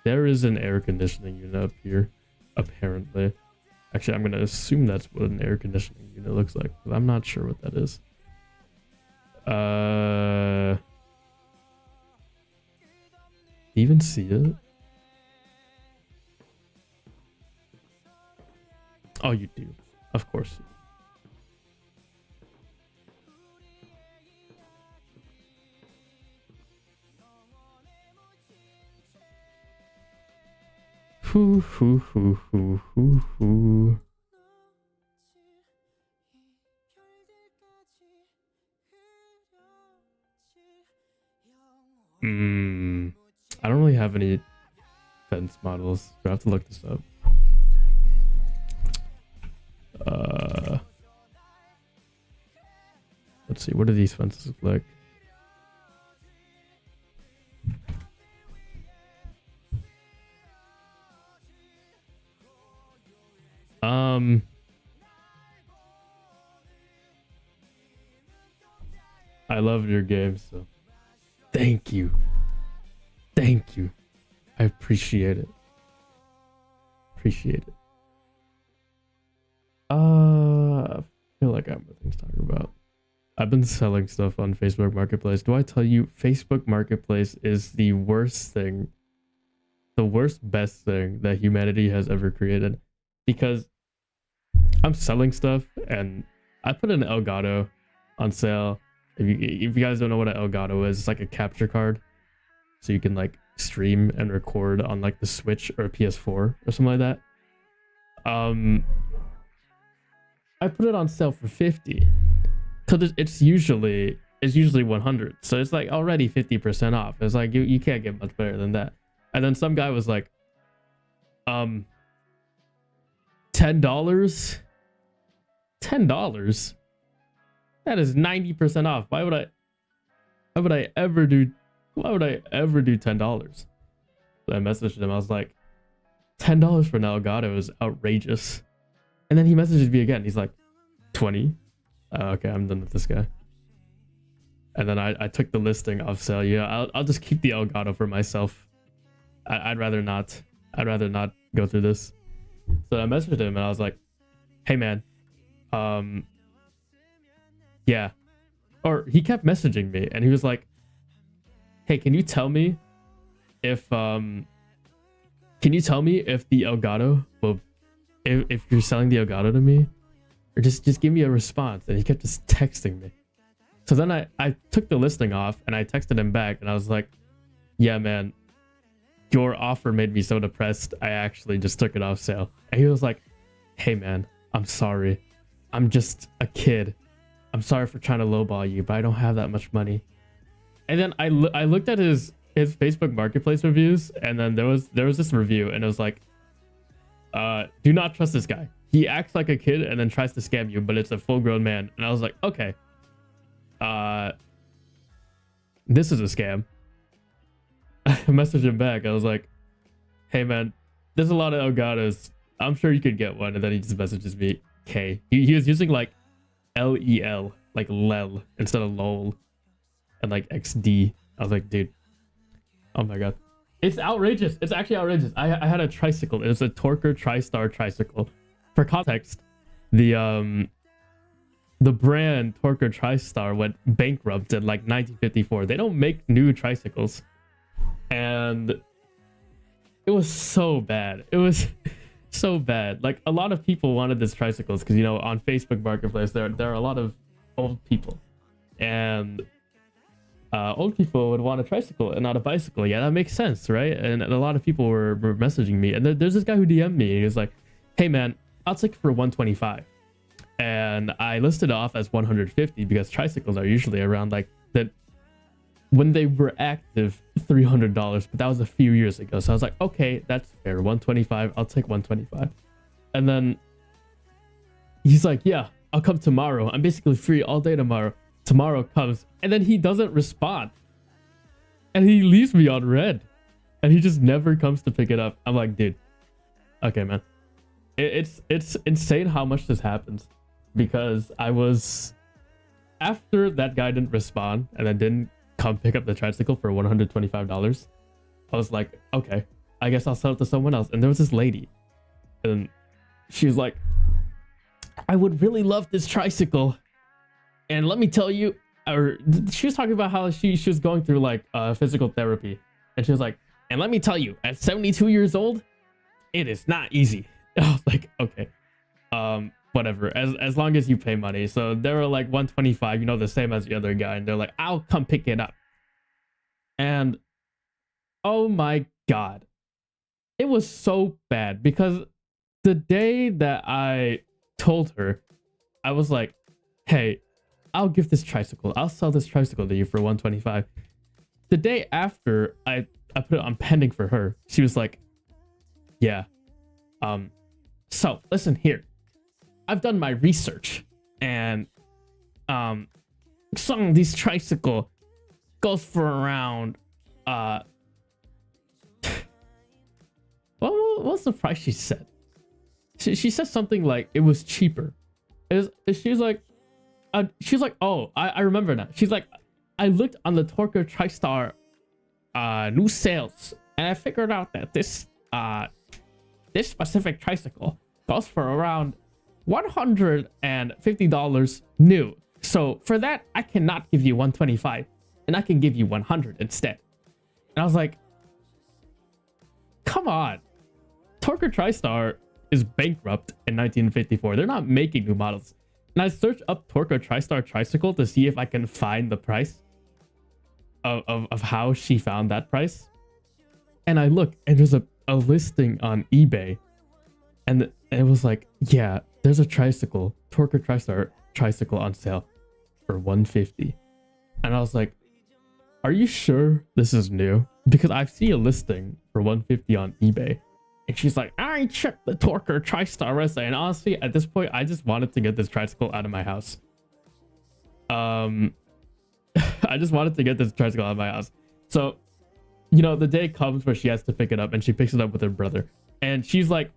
there is an air conditioning unit up here, apparently. Actually, I'm gonna assume that's what an air conditioning unit looks like, but I'm not sure what that is. Even see it? Oh, you do. Of course. Hoo hoo hoo hoo hoo hoo. I don't really have any fence models. I have to look this up. Let's see. What do these fences look like? I love your game, so thank you. Thank you. I appreciate it. Appreciate it. I feel like I have things to talk about. I've been selling stuff on Facebook Marketplace. Do I tell you, Facebook Marketplace is the worst thing, the worst best thing that humanity has ever created? Because I'm selling stuff and I put an Elgato on sale. If you guys don't know what an Elgato is, it's like a capture card. So you can like stream and record on like the Switch or a PS4 or something like that. I put it on sale for 50 because it's usually 100. So it's like already 50% off. It's like you can't get much better than that. And then some guy was like, $10? $10? That is 90% off. Why would I ever do $10? So I messaged him. I was like, $10 for an Elgato is outrageous. And then he messages me again. He's like, 20? Okay, I'm done with this guy. And then I took the listing off sale. Yeah, I'll just keep the Elgato for myself. I'd rather not go through this. So I messaged him and I was like, hey man, yeah. Or he kept messaging me and he was like, hey, can you tell me if the Elgato will, if you're selling the Elgato to me, or just give me a response. And he kept just texting me. So then I took the listing off and I texted him back and I was like, yeah, man, your offer made me so depressed. I actually just took it off sale. And he was like, hey man, I'm sorry. I'm just a kid. I'm sorry for trying to lowball you, but I don't have that much money. And then I looked at his Facebook Marketplace reviews, and then there was this review, and it was like, do not trust this guy. He acts like a kid and then tries to scam you, but it's a full-grown man. And I was like, okay, this is a scam. I messaged him back. I was like, hey man, there's a lot of Elgatos. I'm sure you could get one. And then he just messages me K. He was using like LEL, like lel instead of lol, and like XD. I was like, dude, oh my god, it's outrageous. It's actually outrageous. I had a tricycle. It was a Torker TriStar tricycle. For context, the brand Torker TriStar went bankrupt in like 1954. They don't make new tricycles, and it was so bad. It was so bad. Like, a lot of people wanted this tricycles because, you know, on Facebook Marketplace there are a lot of old people, and old people would want a tricycle and not a bicycle. Yeah, that makes sense, right? And a lot of people were messaging me, and there's this guy who DM'd me. He was like, hey man, I'll take it for 125. And I listed off as 150 because tricycles are usually around like that when they were active, $300, but that was a few years ago. So I was like, okay, that's fair. 125, I'll take 125. And then he's like, yeah, I'll come tomorrow. I'm basically free all day tomorrow. Tomorrow comes, and then he doesn't respond. And he leaves me on red. And he just never comes to pick it up. I'm like, dude, okay, man. It's insane how much this happens. Because I was, after that guy didn't respond and then didn't come pick up the tricycle for $125, I was like, okay, I guess I'll sell it to someone else. And there was this lady, and she was like, I would really love this tricycle. And let me tell you, or she was talking about how she was going through like physical therapy. And she was like, and let me tell you, at 72 years old, it is not easy. I was like, okay, whatever, as long as you pay money. So they were like 125, you know, the same as the other guy. And they're like, I'll come pick it up. And oh my God, it was so bad because the day that I told her, I was like, hey, I'll give this tricycle. I'll sell this tricycle to you for 125. The day after I put it on pending for her, she was like, yeah, so listen here. I've done my research and some of these tricycle goes for around what's the price she said? She said something like it was cheaper. She was like, oh, I remember now. She's like, I looked on the Torque TriStar new sales, and I figured out that this specific tricycle goes for around $150 new. So for that, I cannot give you 125, and I can give you 100 instead. And I was like, come on, Torque TriStar is bankrupt in 1954. They're not making new models. And I searched up Torque TriStar tricycle to see if I can find the price of how she found that price. And I look, and there's a listing on eBay, and it was like, yeah, there's a tricycle, Torque TriStar tricycle on sale for 150. And I was like, are you sure this is new? Because I see a listing for 150 on eBay. And she's like, I checked the Torque TriStar website. And honestly, at this point, I just wanted to get this tricycle out of my house. I just wanted to get this tricycle out of my house. So, you know, the day comes where she has to pick it up, and she picks it up with her brother. And she's like,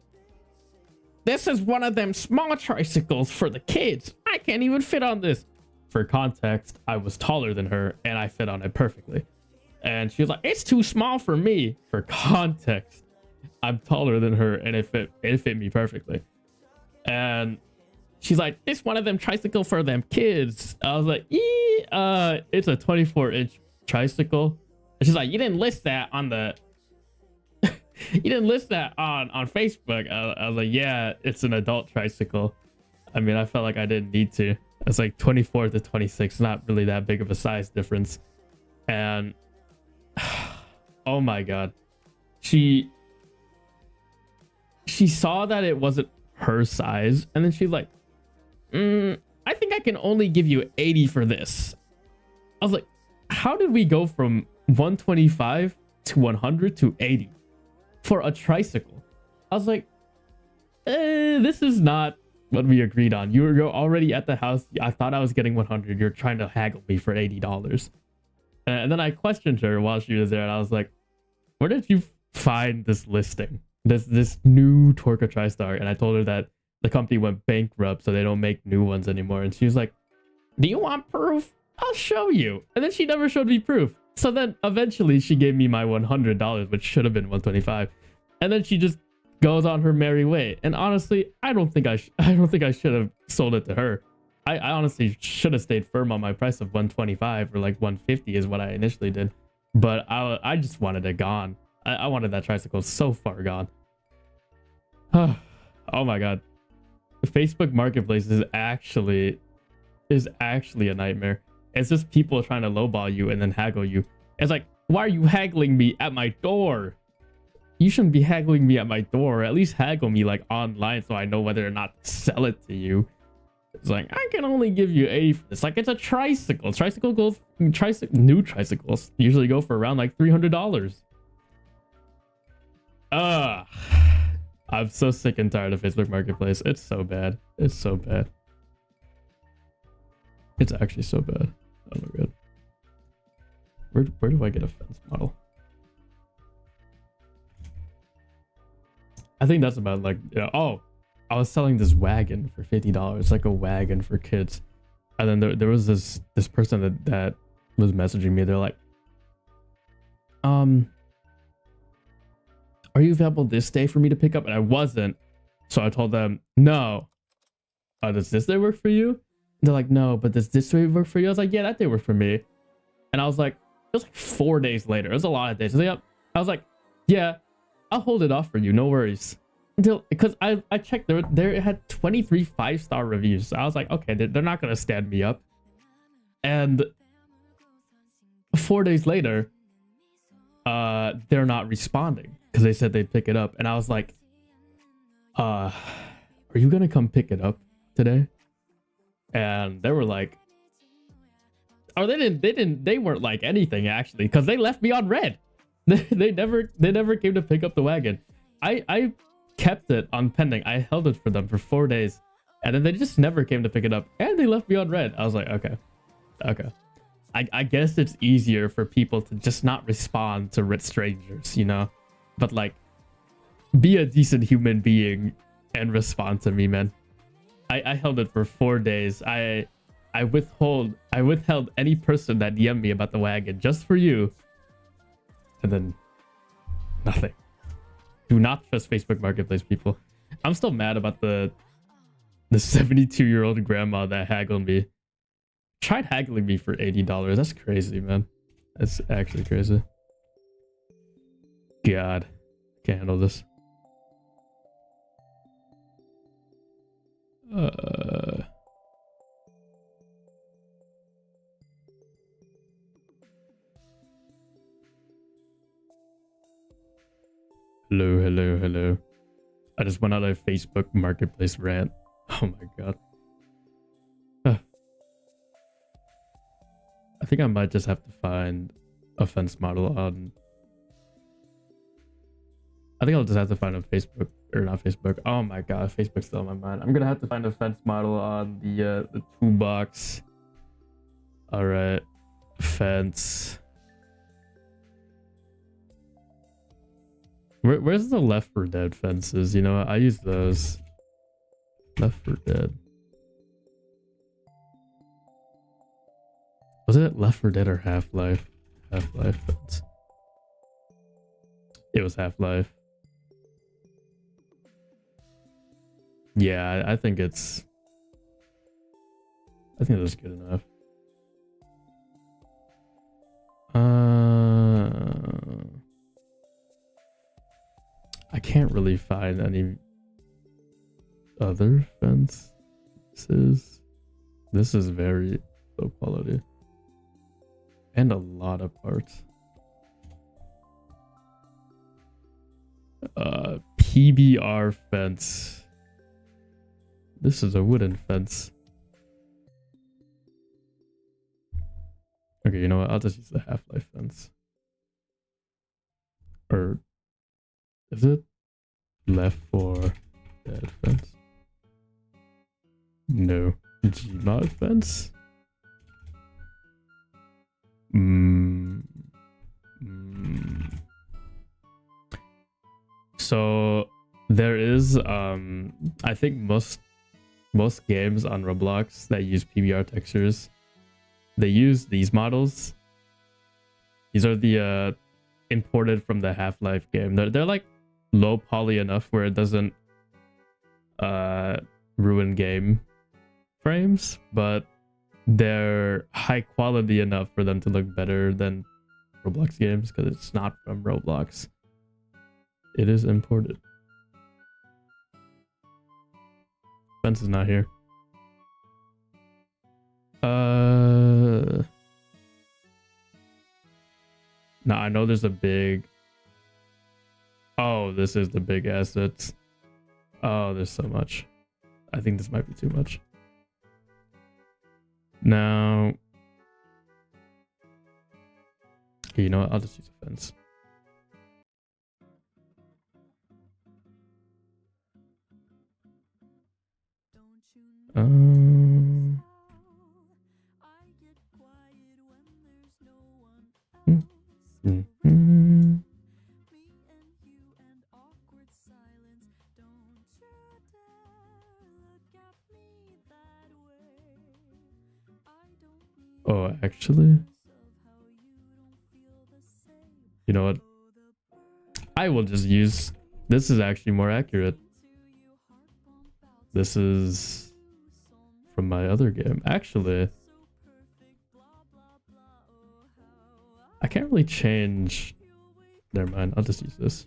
this is one of them small tricycles for the kids. I can't even fit on this. For context, I was taller than her, and I fit on it perfectly. And she was like, it's too small for me. For context, I'm taller than her, and it fit me perfectly. And she's like, this one of them tricycle for them kids. I was like, it's a 24-inch tricycle. And she's like, you didn't list that on the you didn't list that on Facebook. I was like, yeah, it's an adult tricycle. I mean, I felt like I didn't need to. It's like 24 to 26, not really that big of a size difference. And oh my God, she saw that it wasn't her size, and then she's like, I think I can only give you 80 for this. I was like, how did we go from 125 to 100 to 80 for a tricycle? I was like, this is not what we agreed on. You were already at the house. I thought I was getting 100. You're trying to haggle me for $80. And then I questioned her while she was there, and I was like, where did you find this listing? This new Torque TriStar? And I told her that the company went bankrupt, so they don't make new ones anymore. And she was like, do you want proof? I'll show you. And then she never showed me proof. So then eventually she gave me my $100, which should have been 125. And then she just goes on her merry way. And honestly, I don't think I should have sold it to her. I honestly should have stayed firm on my price of 125 or like 150 is what I initially did. But I just wanted it gone. I wanted that tricycle so far gone. Oh my God. The Facebook Marketplace is actually a nightmare. It's just people trying to lowball you and then haggle you. It's like, why are you haggling me at my door? You shouldn't be haggling me at my door. At least haggle me like online so I know whether or not to sell it to you. It's like, I can only give you 80 for this. Like, it's a tricycle. New tricycles usually go for around like $300. I'm so sick and tired of Facebook Marketplace. It's so bad. It's so bad. It's actually so bad. Oh my God. Where do I get a fence model? I think that's about like, you know, oh, I was selling this wagon for $50, like a wagon for kids. And then there was this person that was messaging me. They're like, are you available this day for me to pick up? And I wasn't. So I told them, no. Does this day work for you? And they're like, no, but does this day work for you? I was like, yeah, that day worked for me. And I was like, it was like 4 days later. It was a lot of days. I was like, yeah, I'll hold it off for you. No worries. Until, because I checked, there it had 23 5-star reviews. So I was like, okay, they're not going to stand me up. And 4 days later, they're not responding because they said they'd pick it up. And I was like, are you going to come pick it up today? And they were like, oh, they weren't like anything actually, because they left me on red. They never came to pick up the wagon. I kept it on pending. I held it for them for 4 days, and then they just never came to pick it up, and they left me on red. I was like, okay. I guess it's easier for people to just not respond to strangers, you know? But like, be a decent human being and respond to me, man. I held it for 4 days. I withheld any person that DM'd me about the wagon just for you. And then nothing. Do not trust Facebook Marketplace, people. I'm still mad about the 72-year-old grandma that haggled me. Tried haggling me for $80. That's crazy, man. That's actually crazy. God. Can't handle this. Hello. I just went on a Facebook Marketplace rant. Oh my god. I think I might just have to find a fence model on... I think I'll just have to find a Facebook, or not Facebook. Oh my god, Facebook's still on my mind. I'm gonna have to find a fence model on the toolbox. All right, fence. Where's the Left 4 Dead fences? You know what? I use those. Left 4 Dead. Was it Left 4 Dead or Half-Life? Half-Life fence. It was Half-Life. Yeah, I think it's... I think that's good enough. I can't really find any other fences. This is very low quality. And a lot of parts. PBR fence. This is a wooden fence. Okay, you know what? I'll just use the Half-Life fence. Or is it Left 4 Dead fence? No. Gmod fence? So there is I think most games on Roblox that use PBR textures, they use these models. These are the imported from the Half-Life game. They're like low poly enough where it doesn't ruin game frames, but they're high quality enough for them to look better than Roblox games because it's not from Roblox. It is imported. Fence is not here. No, I know there's a big... Oh, this is the big assets. Oh, there's so much. I think this might be too much. Now... Okay, you know what? I'll just use a fence. Oh, actually, you know what? I will just use... This is actually more accurate. This is from my other game. Actually, I can't really change. Never mind. I'll just use this.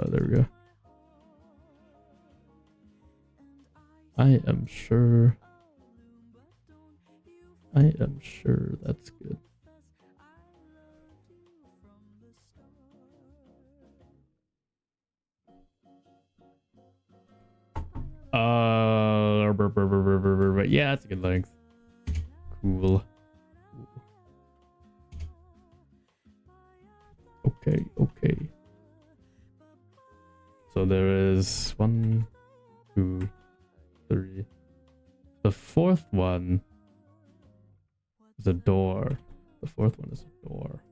There we go. I am sure that's good. Yeah, that's a good length. Cool. Okay. So there is 1, 2, 3. The fourth one is a door. The fourth one is a door.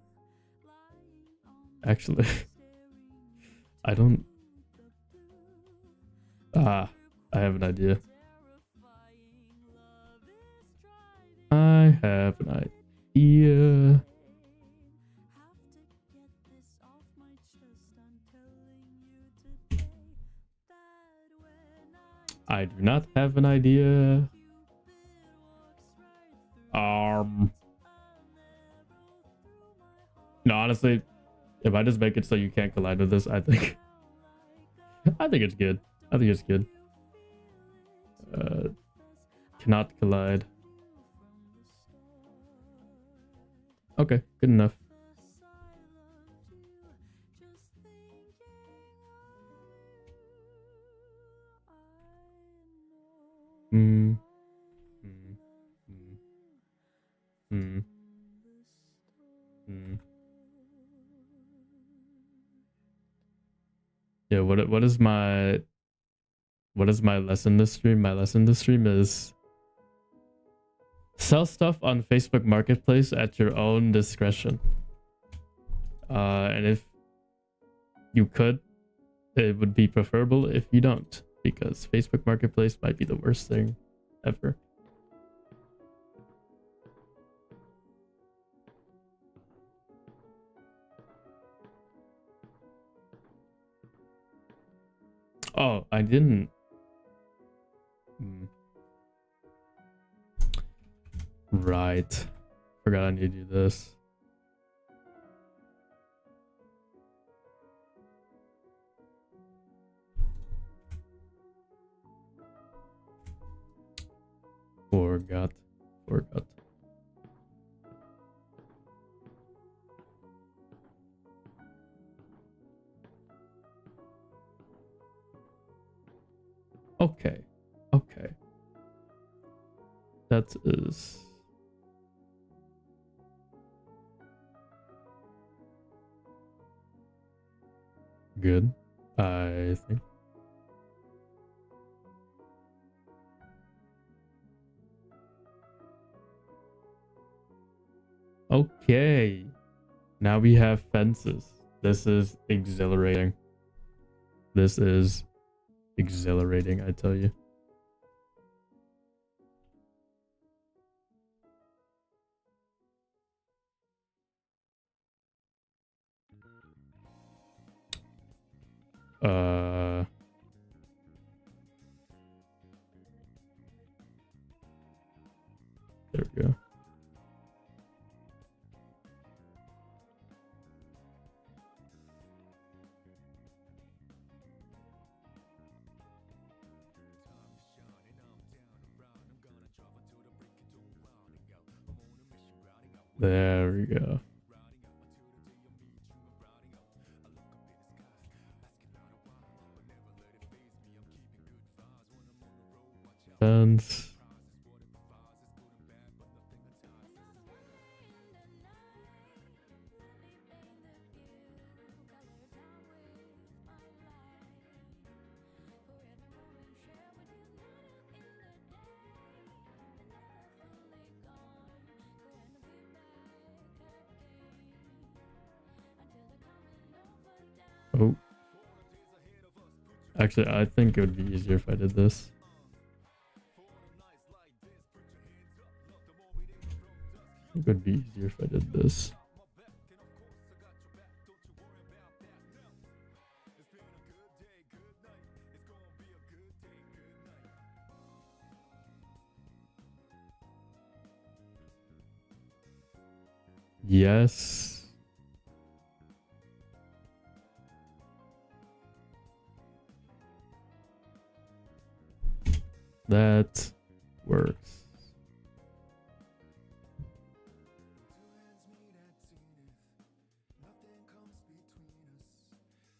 Actually, I don't... I have an idea. I have an idea. I do not have an idea. No, honestly, if I just make it so you can't collide with this, I think it's good. I think it's good. Cannot collide. Okay, good enough. Yeah, what is my lesson this stream? My lesson this stream is sell stuff on Facebook Marketplace at your own discretion. And if you could, it would be preferable if you don't, because Facebook Marketplace might be the worst thing ever. Oh, I didn't. Right. Forgot I need to do this. Forgot. Okay. That is good, I think. Okay. Now we have fences. This is exhilarating. I tell you. There we go. There we go. Fence. Oh, Actually, I think it would be easier if I did this. It would be easier if I did this. Yes. That works.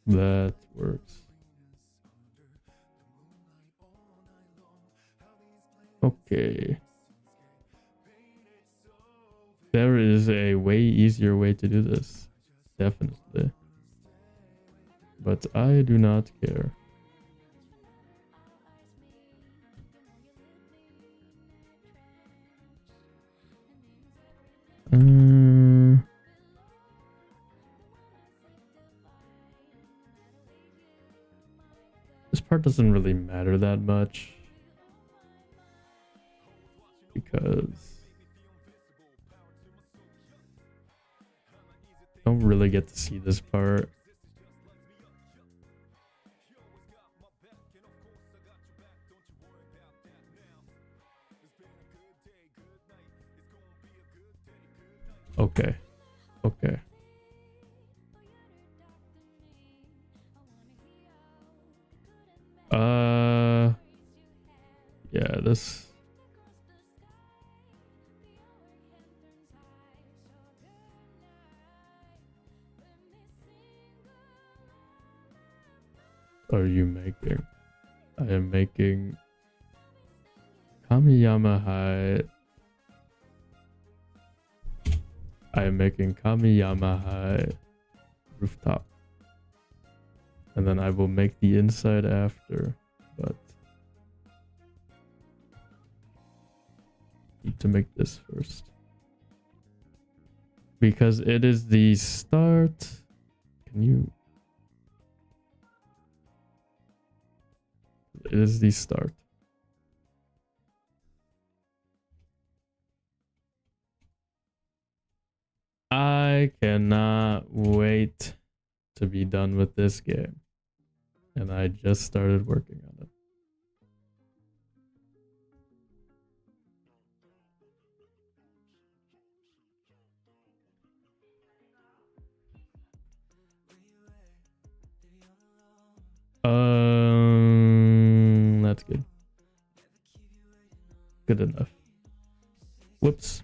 That works. Okay. There is a way easier way to do this. Definitely. But I do not care. This part doesn't really matter that much because I don't really get to see this part. Okay. Okay. Yeah, this. Are you making? I am making Kamiyama High. I am making Kamiyama High rooftop. And then I will make the inside after, but need to make this first. Because it is the start. Can you? It is the start. I cannot wait to be done with this game. And I just started working on it. That's good. Good enough. Whoops.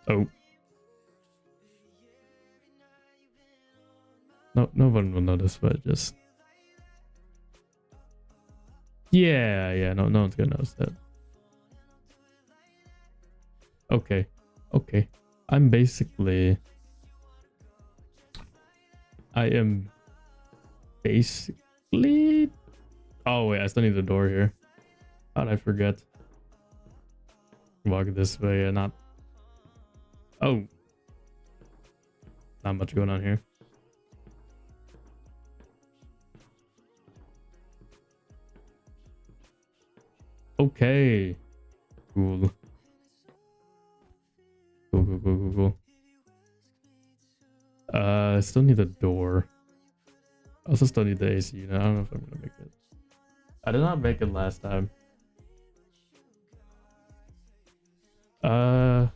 Oh. No one will notice, but just. Yeah, no one's gonna notice that. Okay. I'm basically. I am basically. Oh wait, I still need the door here. How'd I forget? Walk this way and not. Oh. Not much going on here. Okay. Cool. Cool. I still need a door. I also still need the AC unit. I don't know if I'm gonna make it. I did not make it last time. I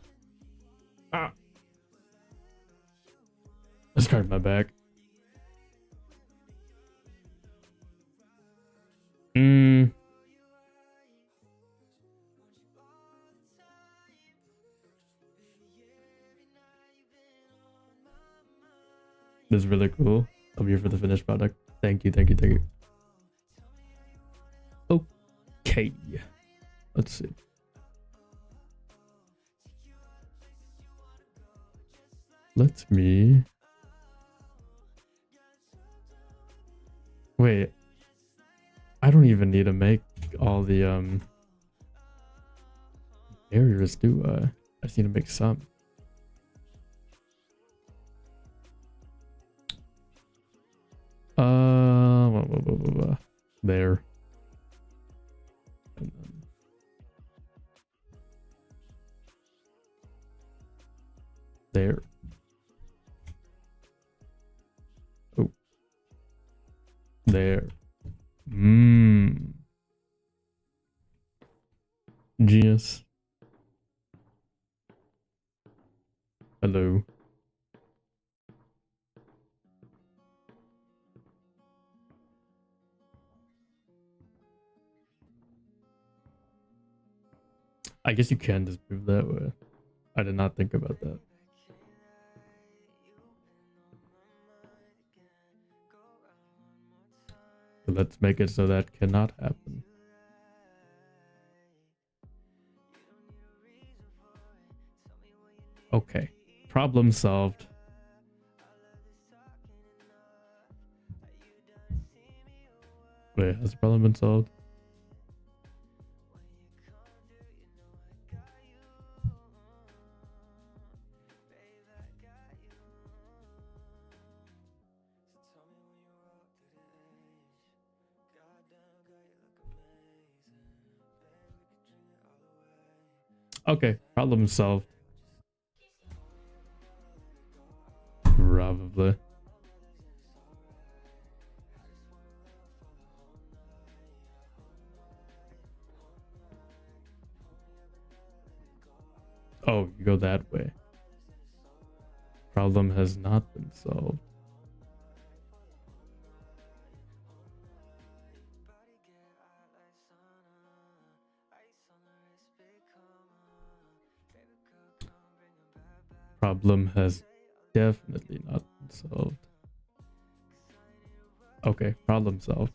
scarred my back. This is really cool. I'm here for the finished product. Thank you. Okay. Let's see. Let me Wait, I don't even need to make all the barriers, do I? I just need to make some. There. And then there. Oh. There. Genius. Hello. I guess you can just move that way. I did not think about that. So let's make it so that cannot happen. Okay. Problem solved. Wait, has the problem been solved? Okay, problem solved. Probably. Oh, you go that way. Problem has not been solved. Problem has definitely not been solved. Okay, problem solved.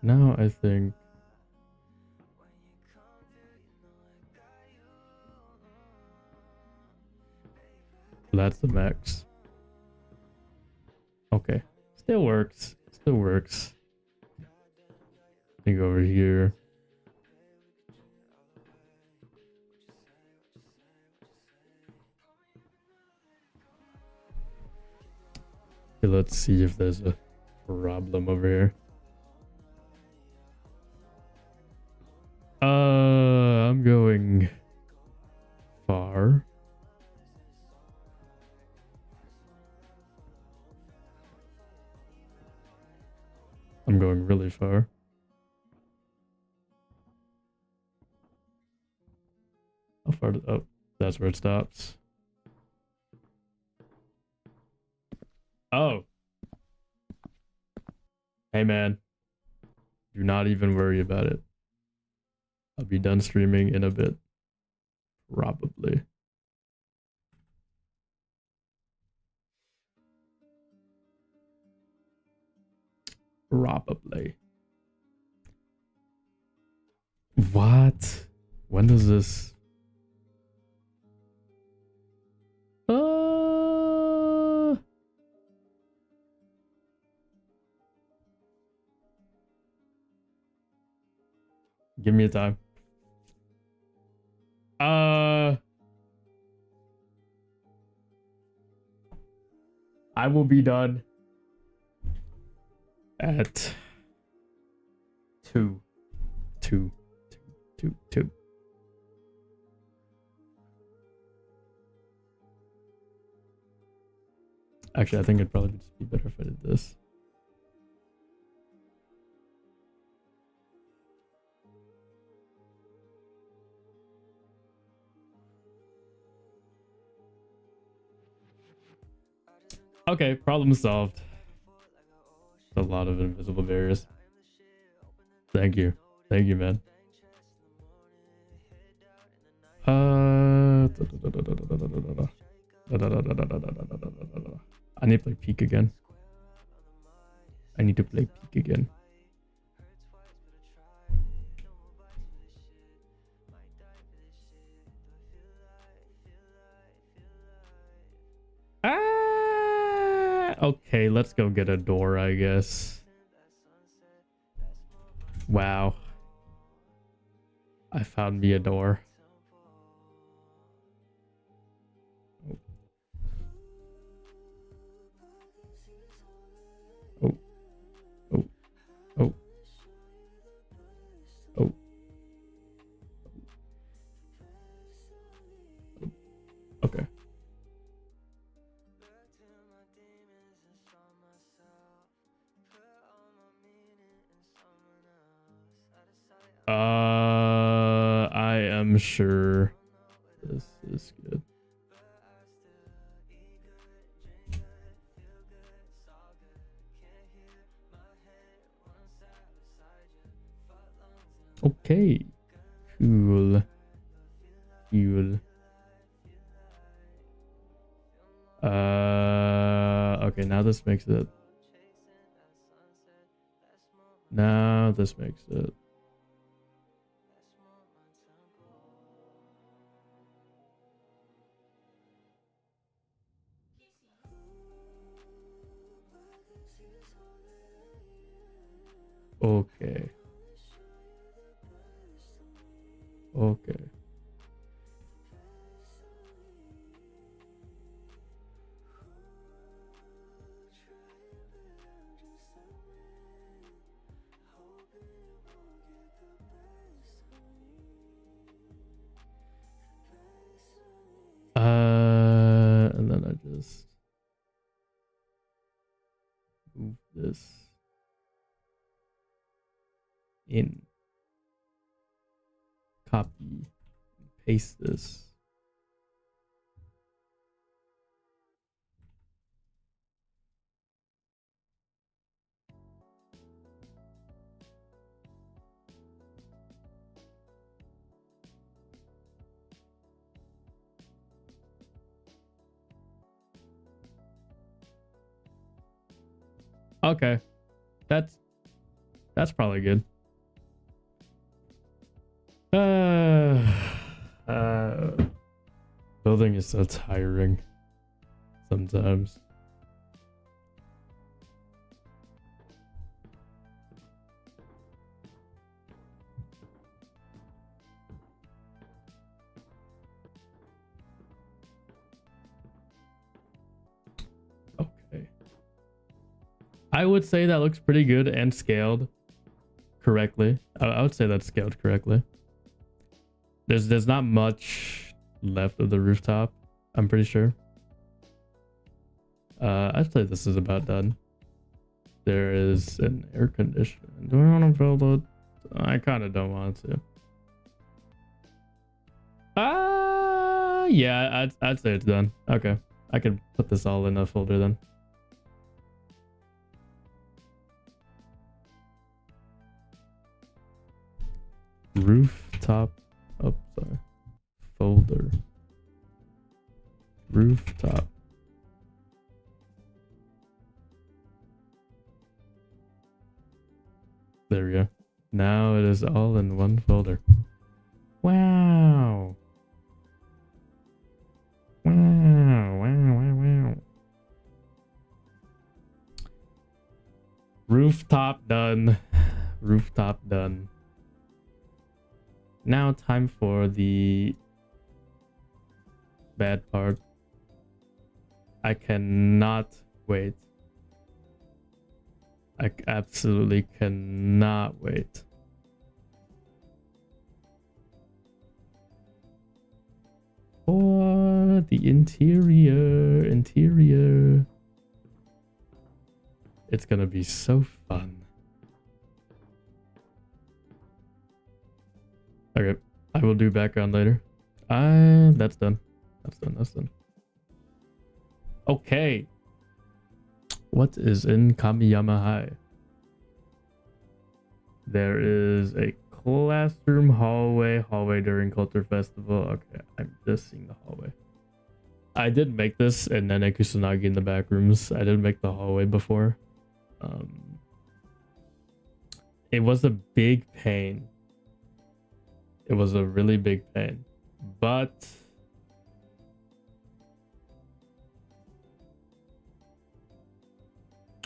Now I think that's the max. Okay, still works. Still works. I think over here. Okay, let's see if there's a problem over here. I'm going far. I'm going really far. How far? Oh, that's where it stops. Oh. Hey, man. Do not even worry about it. I'll be done streaming in a bit. Probably. Probably. What? When does this? Give me a time. I will be done at 2. Actually, I think it'd probably just be better if I did this. Okay, problem solved. A lot of invisible barriers. Thank you. Thank you, man. I need to play Peak again. I need to play Peak again. Okay, let's go get a door, I guess. Wow. I found me a door. Oh. Oh. Oh. Oh. Okay. I am sure this is good. Okay. Cool. Cool. Okay, now this makes it. Now this makes it. Okay. Okay. And then I just move this in. Copy. Paste this. Okay. That's probably good. Building is so tiring sometimes. Okay. I would say that looks pretty good and scaled correctly. I would say that's scaled correctly. There's not much left of the rooftop, I'm pretty sure. I'd say this is about done. There is an air conditioner. Do I want to build it? I kind of don't want to. Yeah, I'd say it's done. Okay, I can put this all in a folder then. Rooftop. Oh, sorry. Folder. Rooftop. There we go. Now it is all in one folder. Wow. Wow. Rooftop done. Rooftop done. Now time for the bad part. I cannot wait. I absolutely cannot wait. For the interior. It's gonna be so fun. Okay, I will do background later. That's done. That's done. Okay. What is in Kamiyama High? There is a classroom hallway during Culture Festival. Okay, I'm just seeing the hallway. I did make this and then Kusanagi in the back rooms. I didn't make the hallway before. It was a big pain. It was a really big pain. But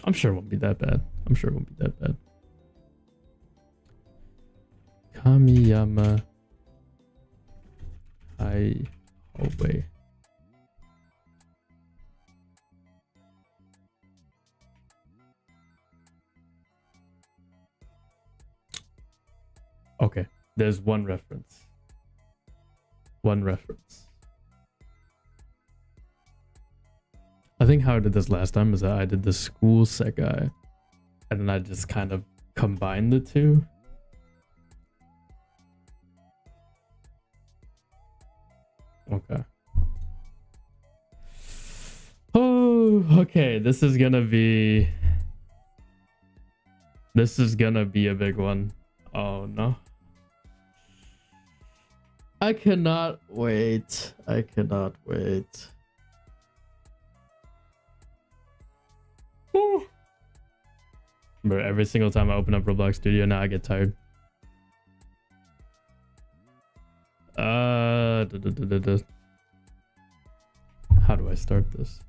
I'm sure it won't be that bad. I'm sure it won't be that bad. Kamiyama High Hallway. Okay, there's one reference. One reference. I think how I did this last time is that I did the school sekai, and then I just kind of combined the two. Okay. Oh, okay. This is gonna be a big one. Oh no. I cannot wait. I cannot wait. Woo. But every single time I open up Roblox Studio now I get tired. How do I start this?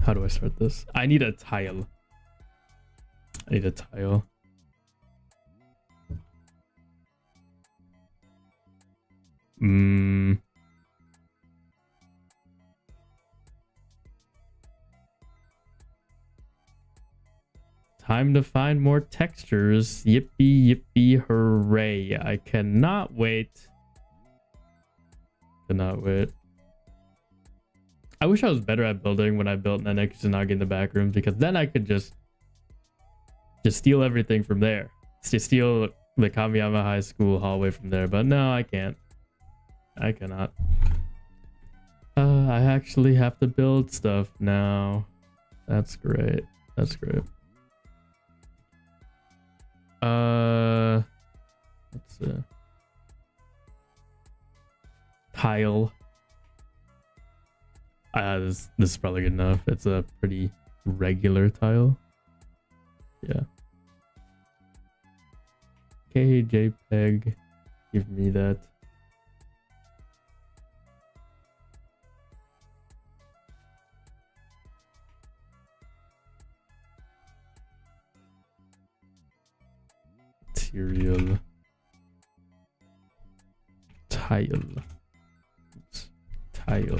How do I start this? I need a tile. I need a tile. Time to find more textures. Yippee, yippee, hooray. I cannot wait. Cannot wait. I wish I was better at building when I built Nenek Tsunagi in the back rooms, because then I could just steal everything from there. Just steal the Kamiyama High School hallway from there, but no, I can't. I cannot. I actually have to build stuff now. That's great. That's great. Let's see. Tile. This is probably good enough. It's a pretty regular tile. Yeah. Okay, JPEG. Give me that. Material. Tile. Oops. Tile.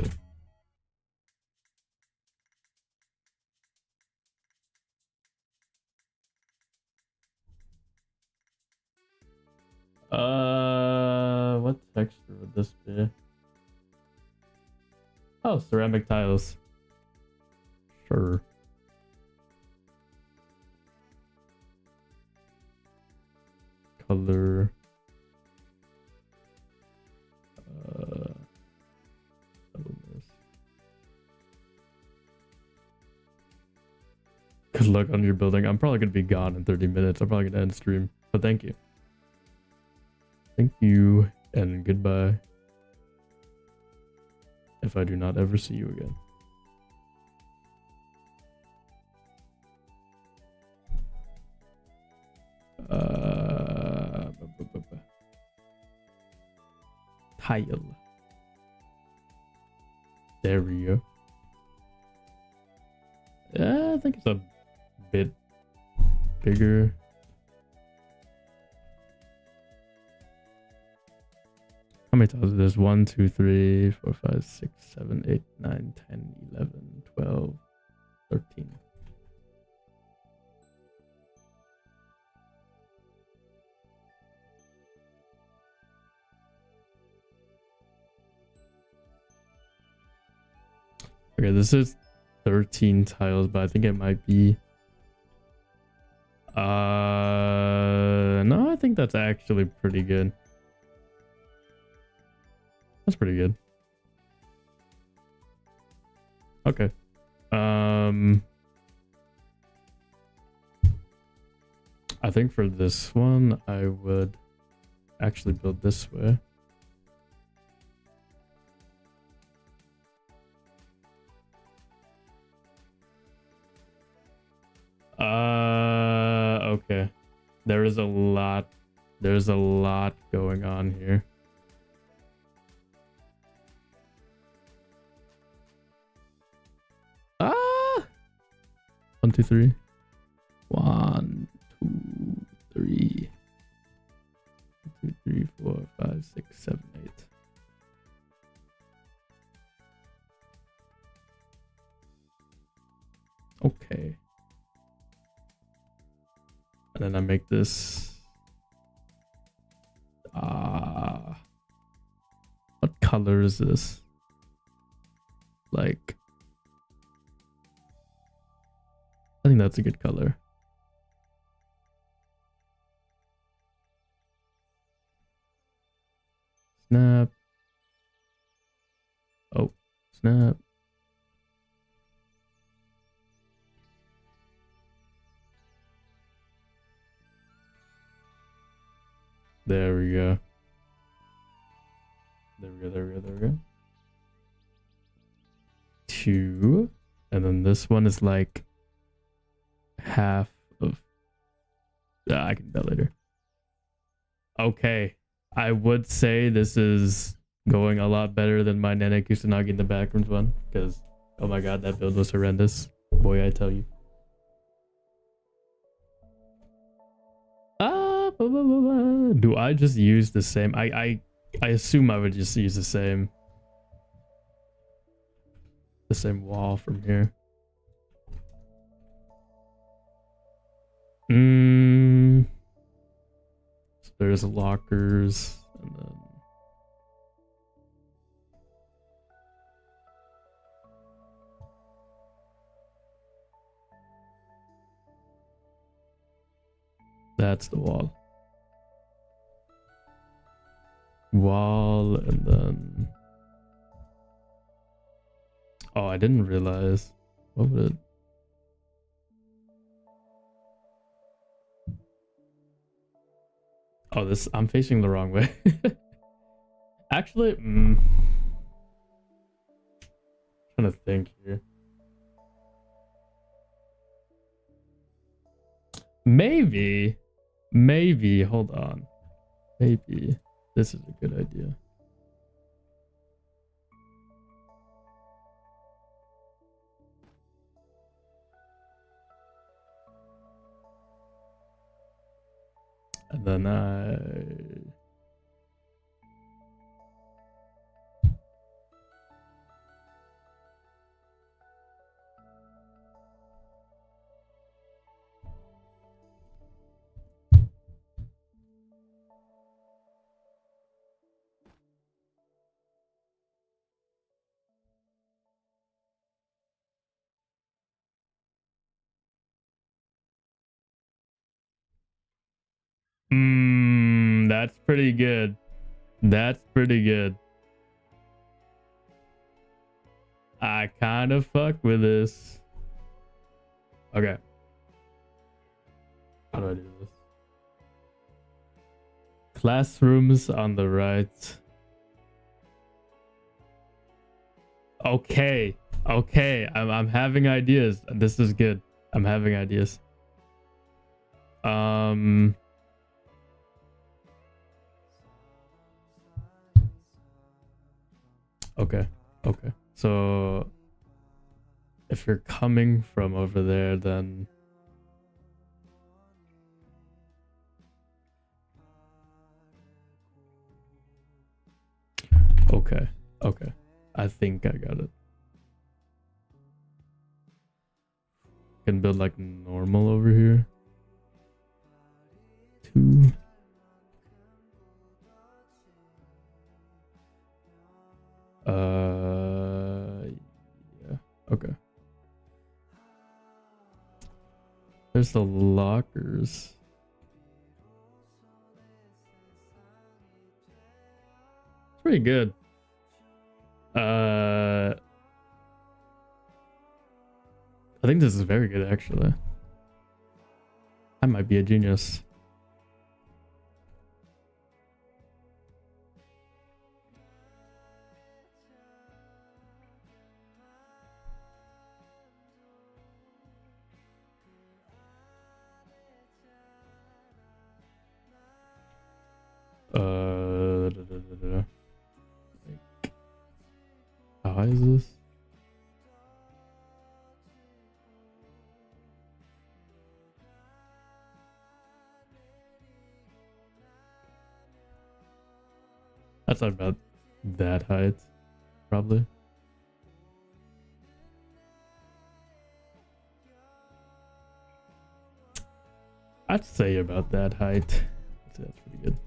What texture would this be? Oh, ceramic tiles. Sure. Color. Good luck on your building. I'm probably gonna be gone in 30 minutes. I'm probably gonna end stream, but thank you. Thank you and goodbye. If I do not ever see you again. Tile. There we go. Yeah, I think it's a bit bigger. How many tiles is this? 1, 2, 3, 4, 5, 6, 7, 8, 9, 10, 11, 12, 13. Okay, this is 13 tiles, but I think it might be no, I think that's actually pretty good. That's pretty good. Okay. I think for this one I would actually build this way. Okay. There's a lot going on here. 1, 2, 3. 1, 2, 3. 2, 3, 4, 5, 6, 7, 8. Okay. And then I make this. What color is this? Like, I think that's a good color. Snap. Oh, snap. There we go. There we go. 2. And then this one is like half of... I can do that later. Okay. I would say this is going a lot better than my Nene Kusanagi in the Backrooms one. Because, oh my god, that build was horrendous. Boy, I tell you. Do I just use the same? I assume I would just use the same wall from here. So there's lockers and then that's the wall. And then oh, I didn't realize. What would it? Oh, this, I'm facing the wrong way. Actually, trying to think here. Maybe, hold on. Maybe this is a good idea. And then that's pretty good. That's pretty good. I kind of fuck with this. Okay. How do I do this? Classrooms on the right. Okay. Okay. I'm having ideas. This is good. I'm having ideas. Okay. Okay. So if you're coming from over there, then okay. Okay. I think I got it. Can build like normal over here. 2. Yeah. Okay. There's the lockers. It's pretty good. I think this is very good, actually. I might be a genius. How high is this? That's not about that height, probably. I'd say about that height. I'd say that's pretty good.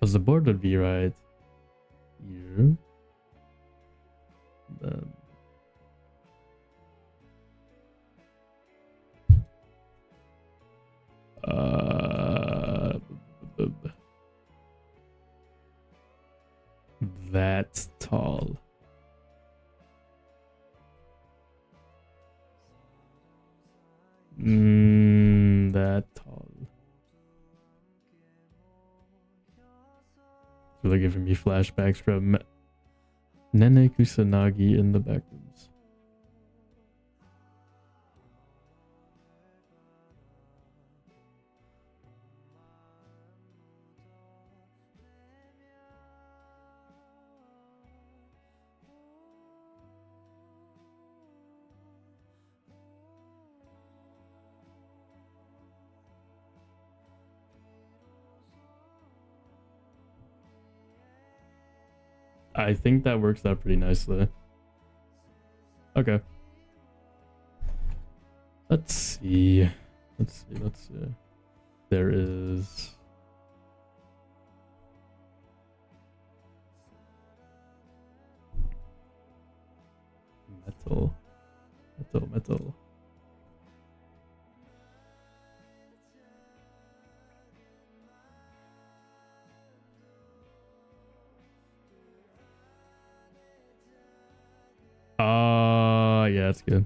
Because the board would be right here. Then that's tall. That tall. It's really giving me flashbacks from Nene Kusanagi in the backrooms. I think that works out pretty nicely. Okay. Let's see. Let's see. There is... Metal. Yeah, that's good.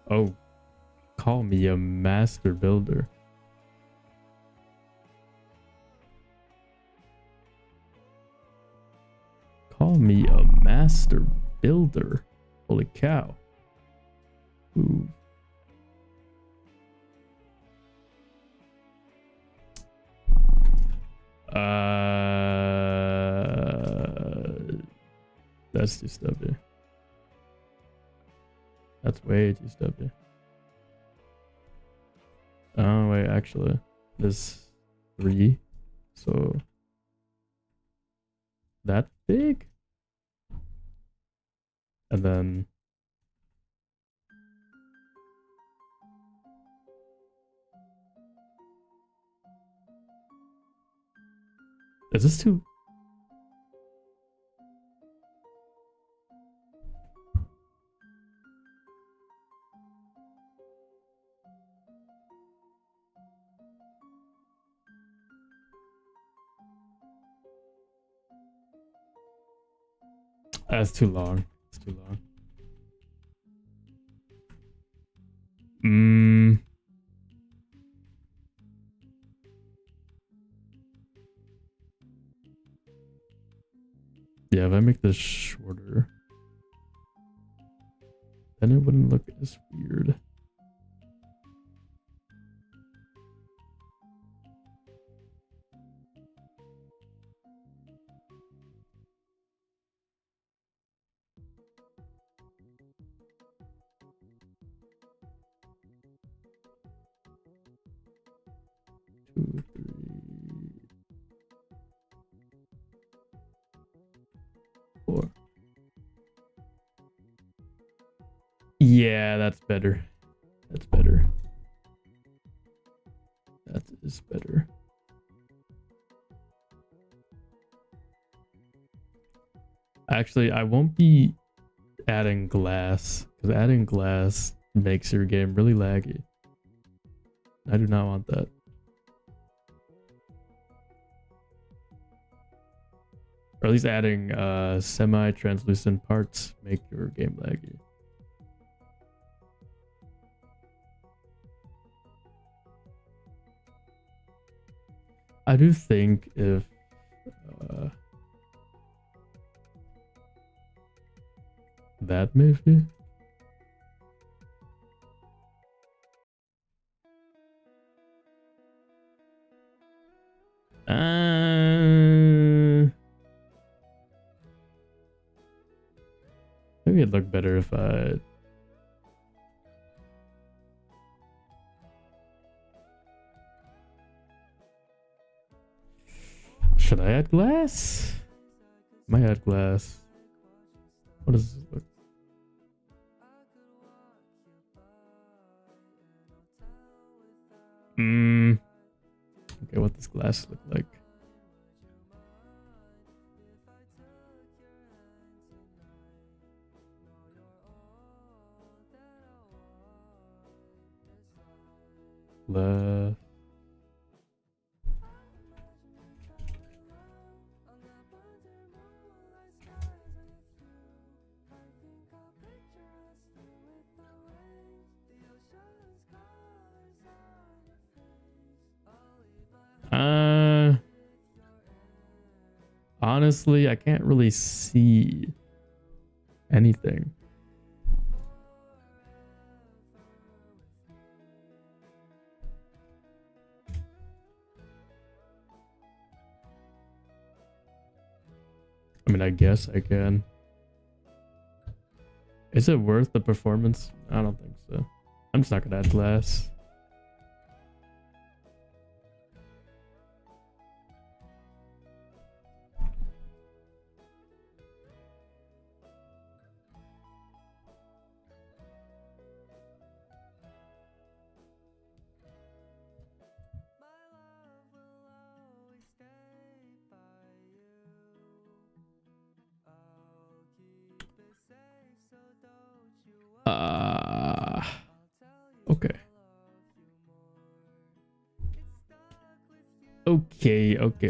Oh, call me a master builder. Call me a master builder. Holy cow. Ooh. That's too stubby. That's way too stubby. Oh wait, actually, there's 3, so that big, and then is this too? That's too long. It's too long. Yeah, if I make this shorter, then it wouldn't look as weird. Two, 3, 4. Yeah, that's better. That's better. That is better. Actually, I won't be adding glass, because adding glass makes your game really laggy. I do not want that. Or at least adding semi-translucent parts make your game laggy. I do think if That maybe? Maybe it'd look better if I... Should I add glass? Might add glass. What does this look? Okay, what does glass look like? Left. Honestly, I can't really see anything. I mean, I guess I can. Is it worth the performance? I don't think so. I'm just not gonna add glass. Okay.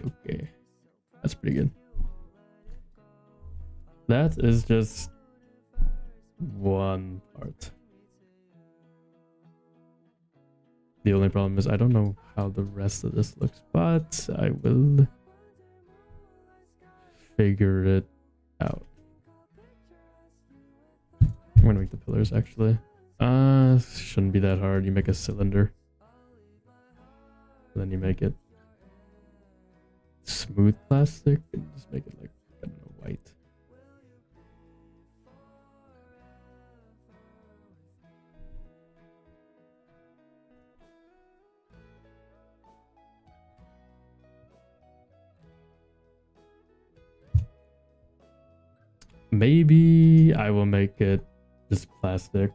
Okay. That's pretty good. That is just one part. The only problem is I don't know how the rest of this looks, but I will figure it out. I'm gonna make the pillars actually. Shouldn't be that hard. You make a cylinder. And then you make it smooth plastic and just make it like, I don't know, white. Maybe I will make it just plastic.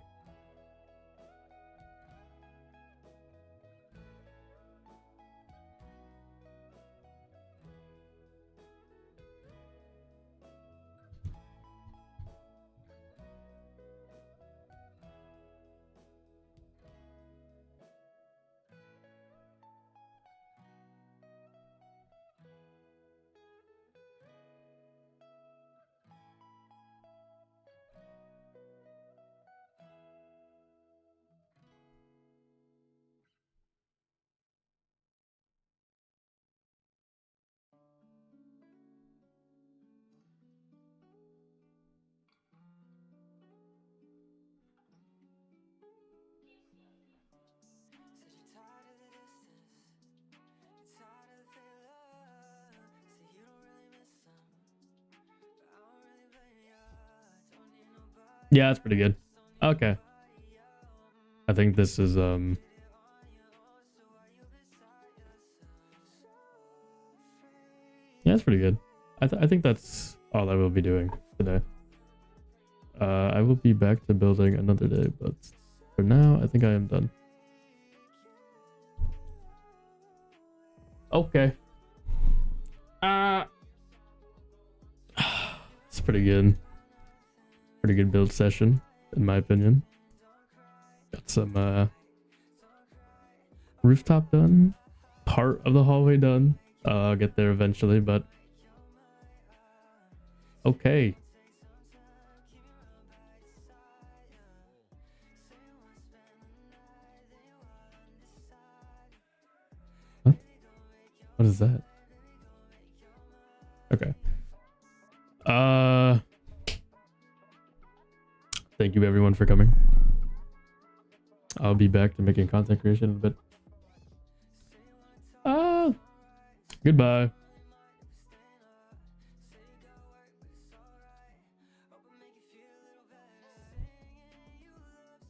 Yeah, that's pretty good. Okay. I think this is yeah, that's pretty good. I think that's all I will be doing today. I will be back to building another day, but for now I think I am done. Okay. It's pretty good. Pretty good build session, in my opinion. Got some rooftop done. Part of the hallway done. I'll get there eventually, but okay. What? What is that? Okay. Thank you everyone for coming. I'll be back to making content creation in a bit. Goodbye.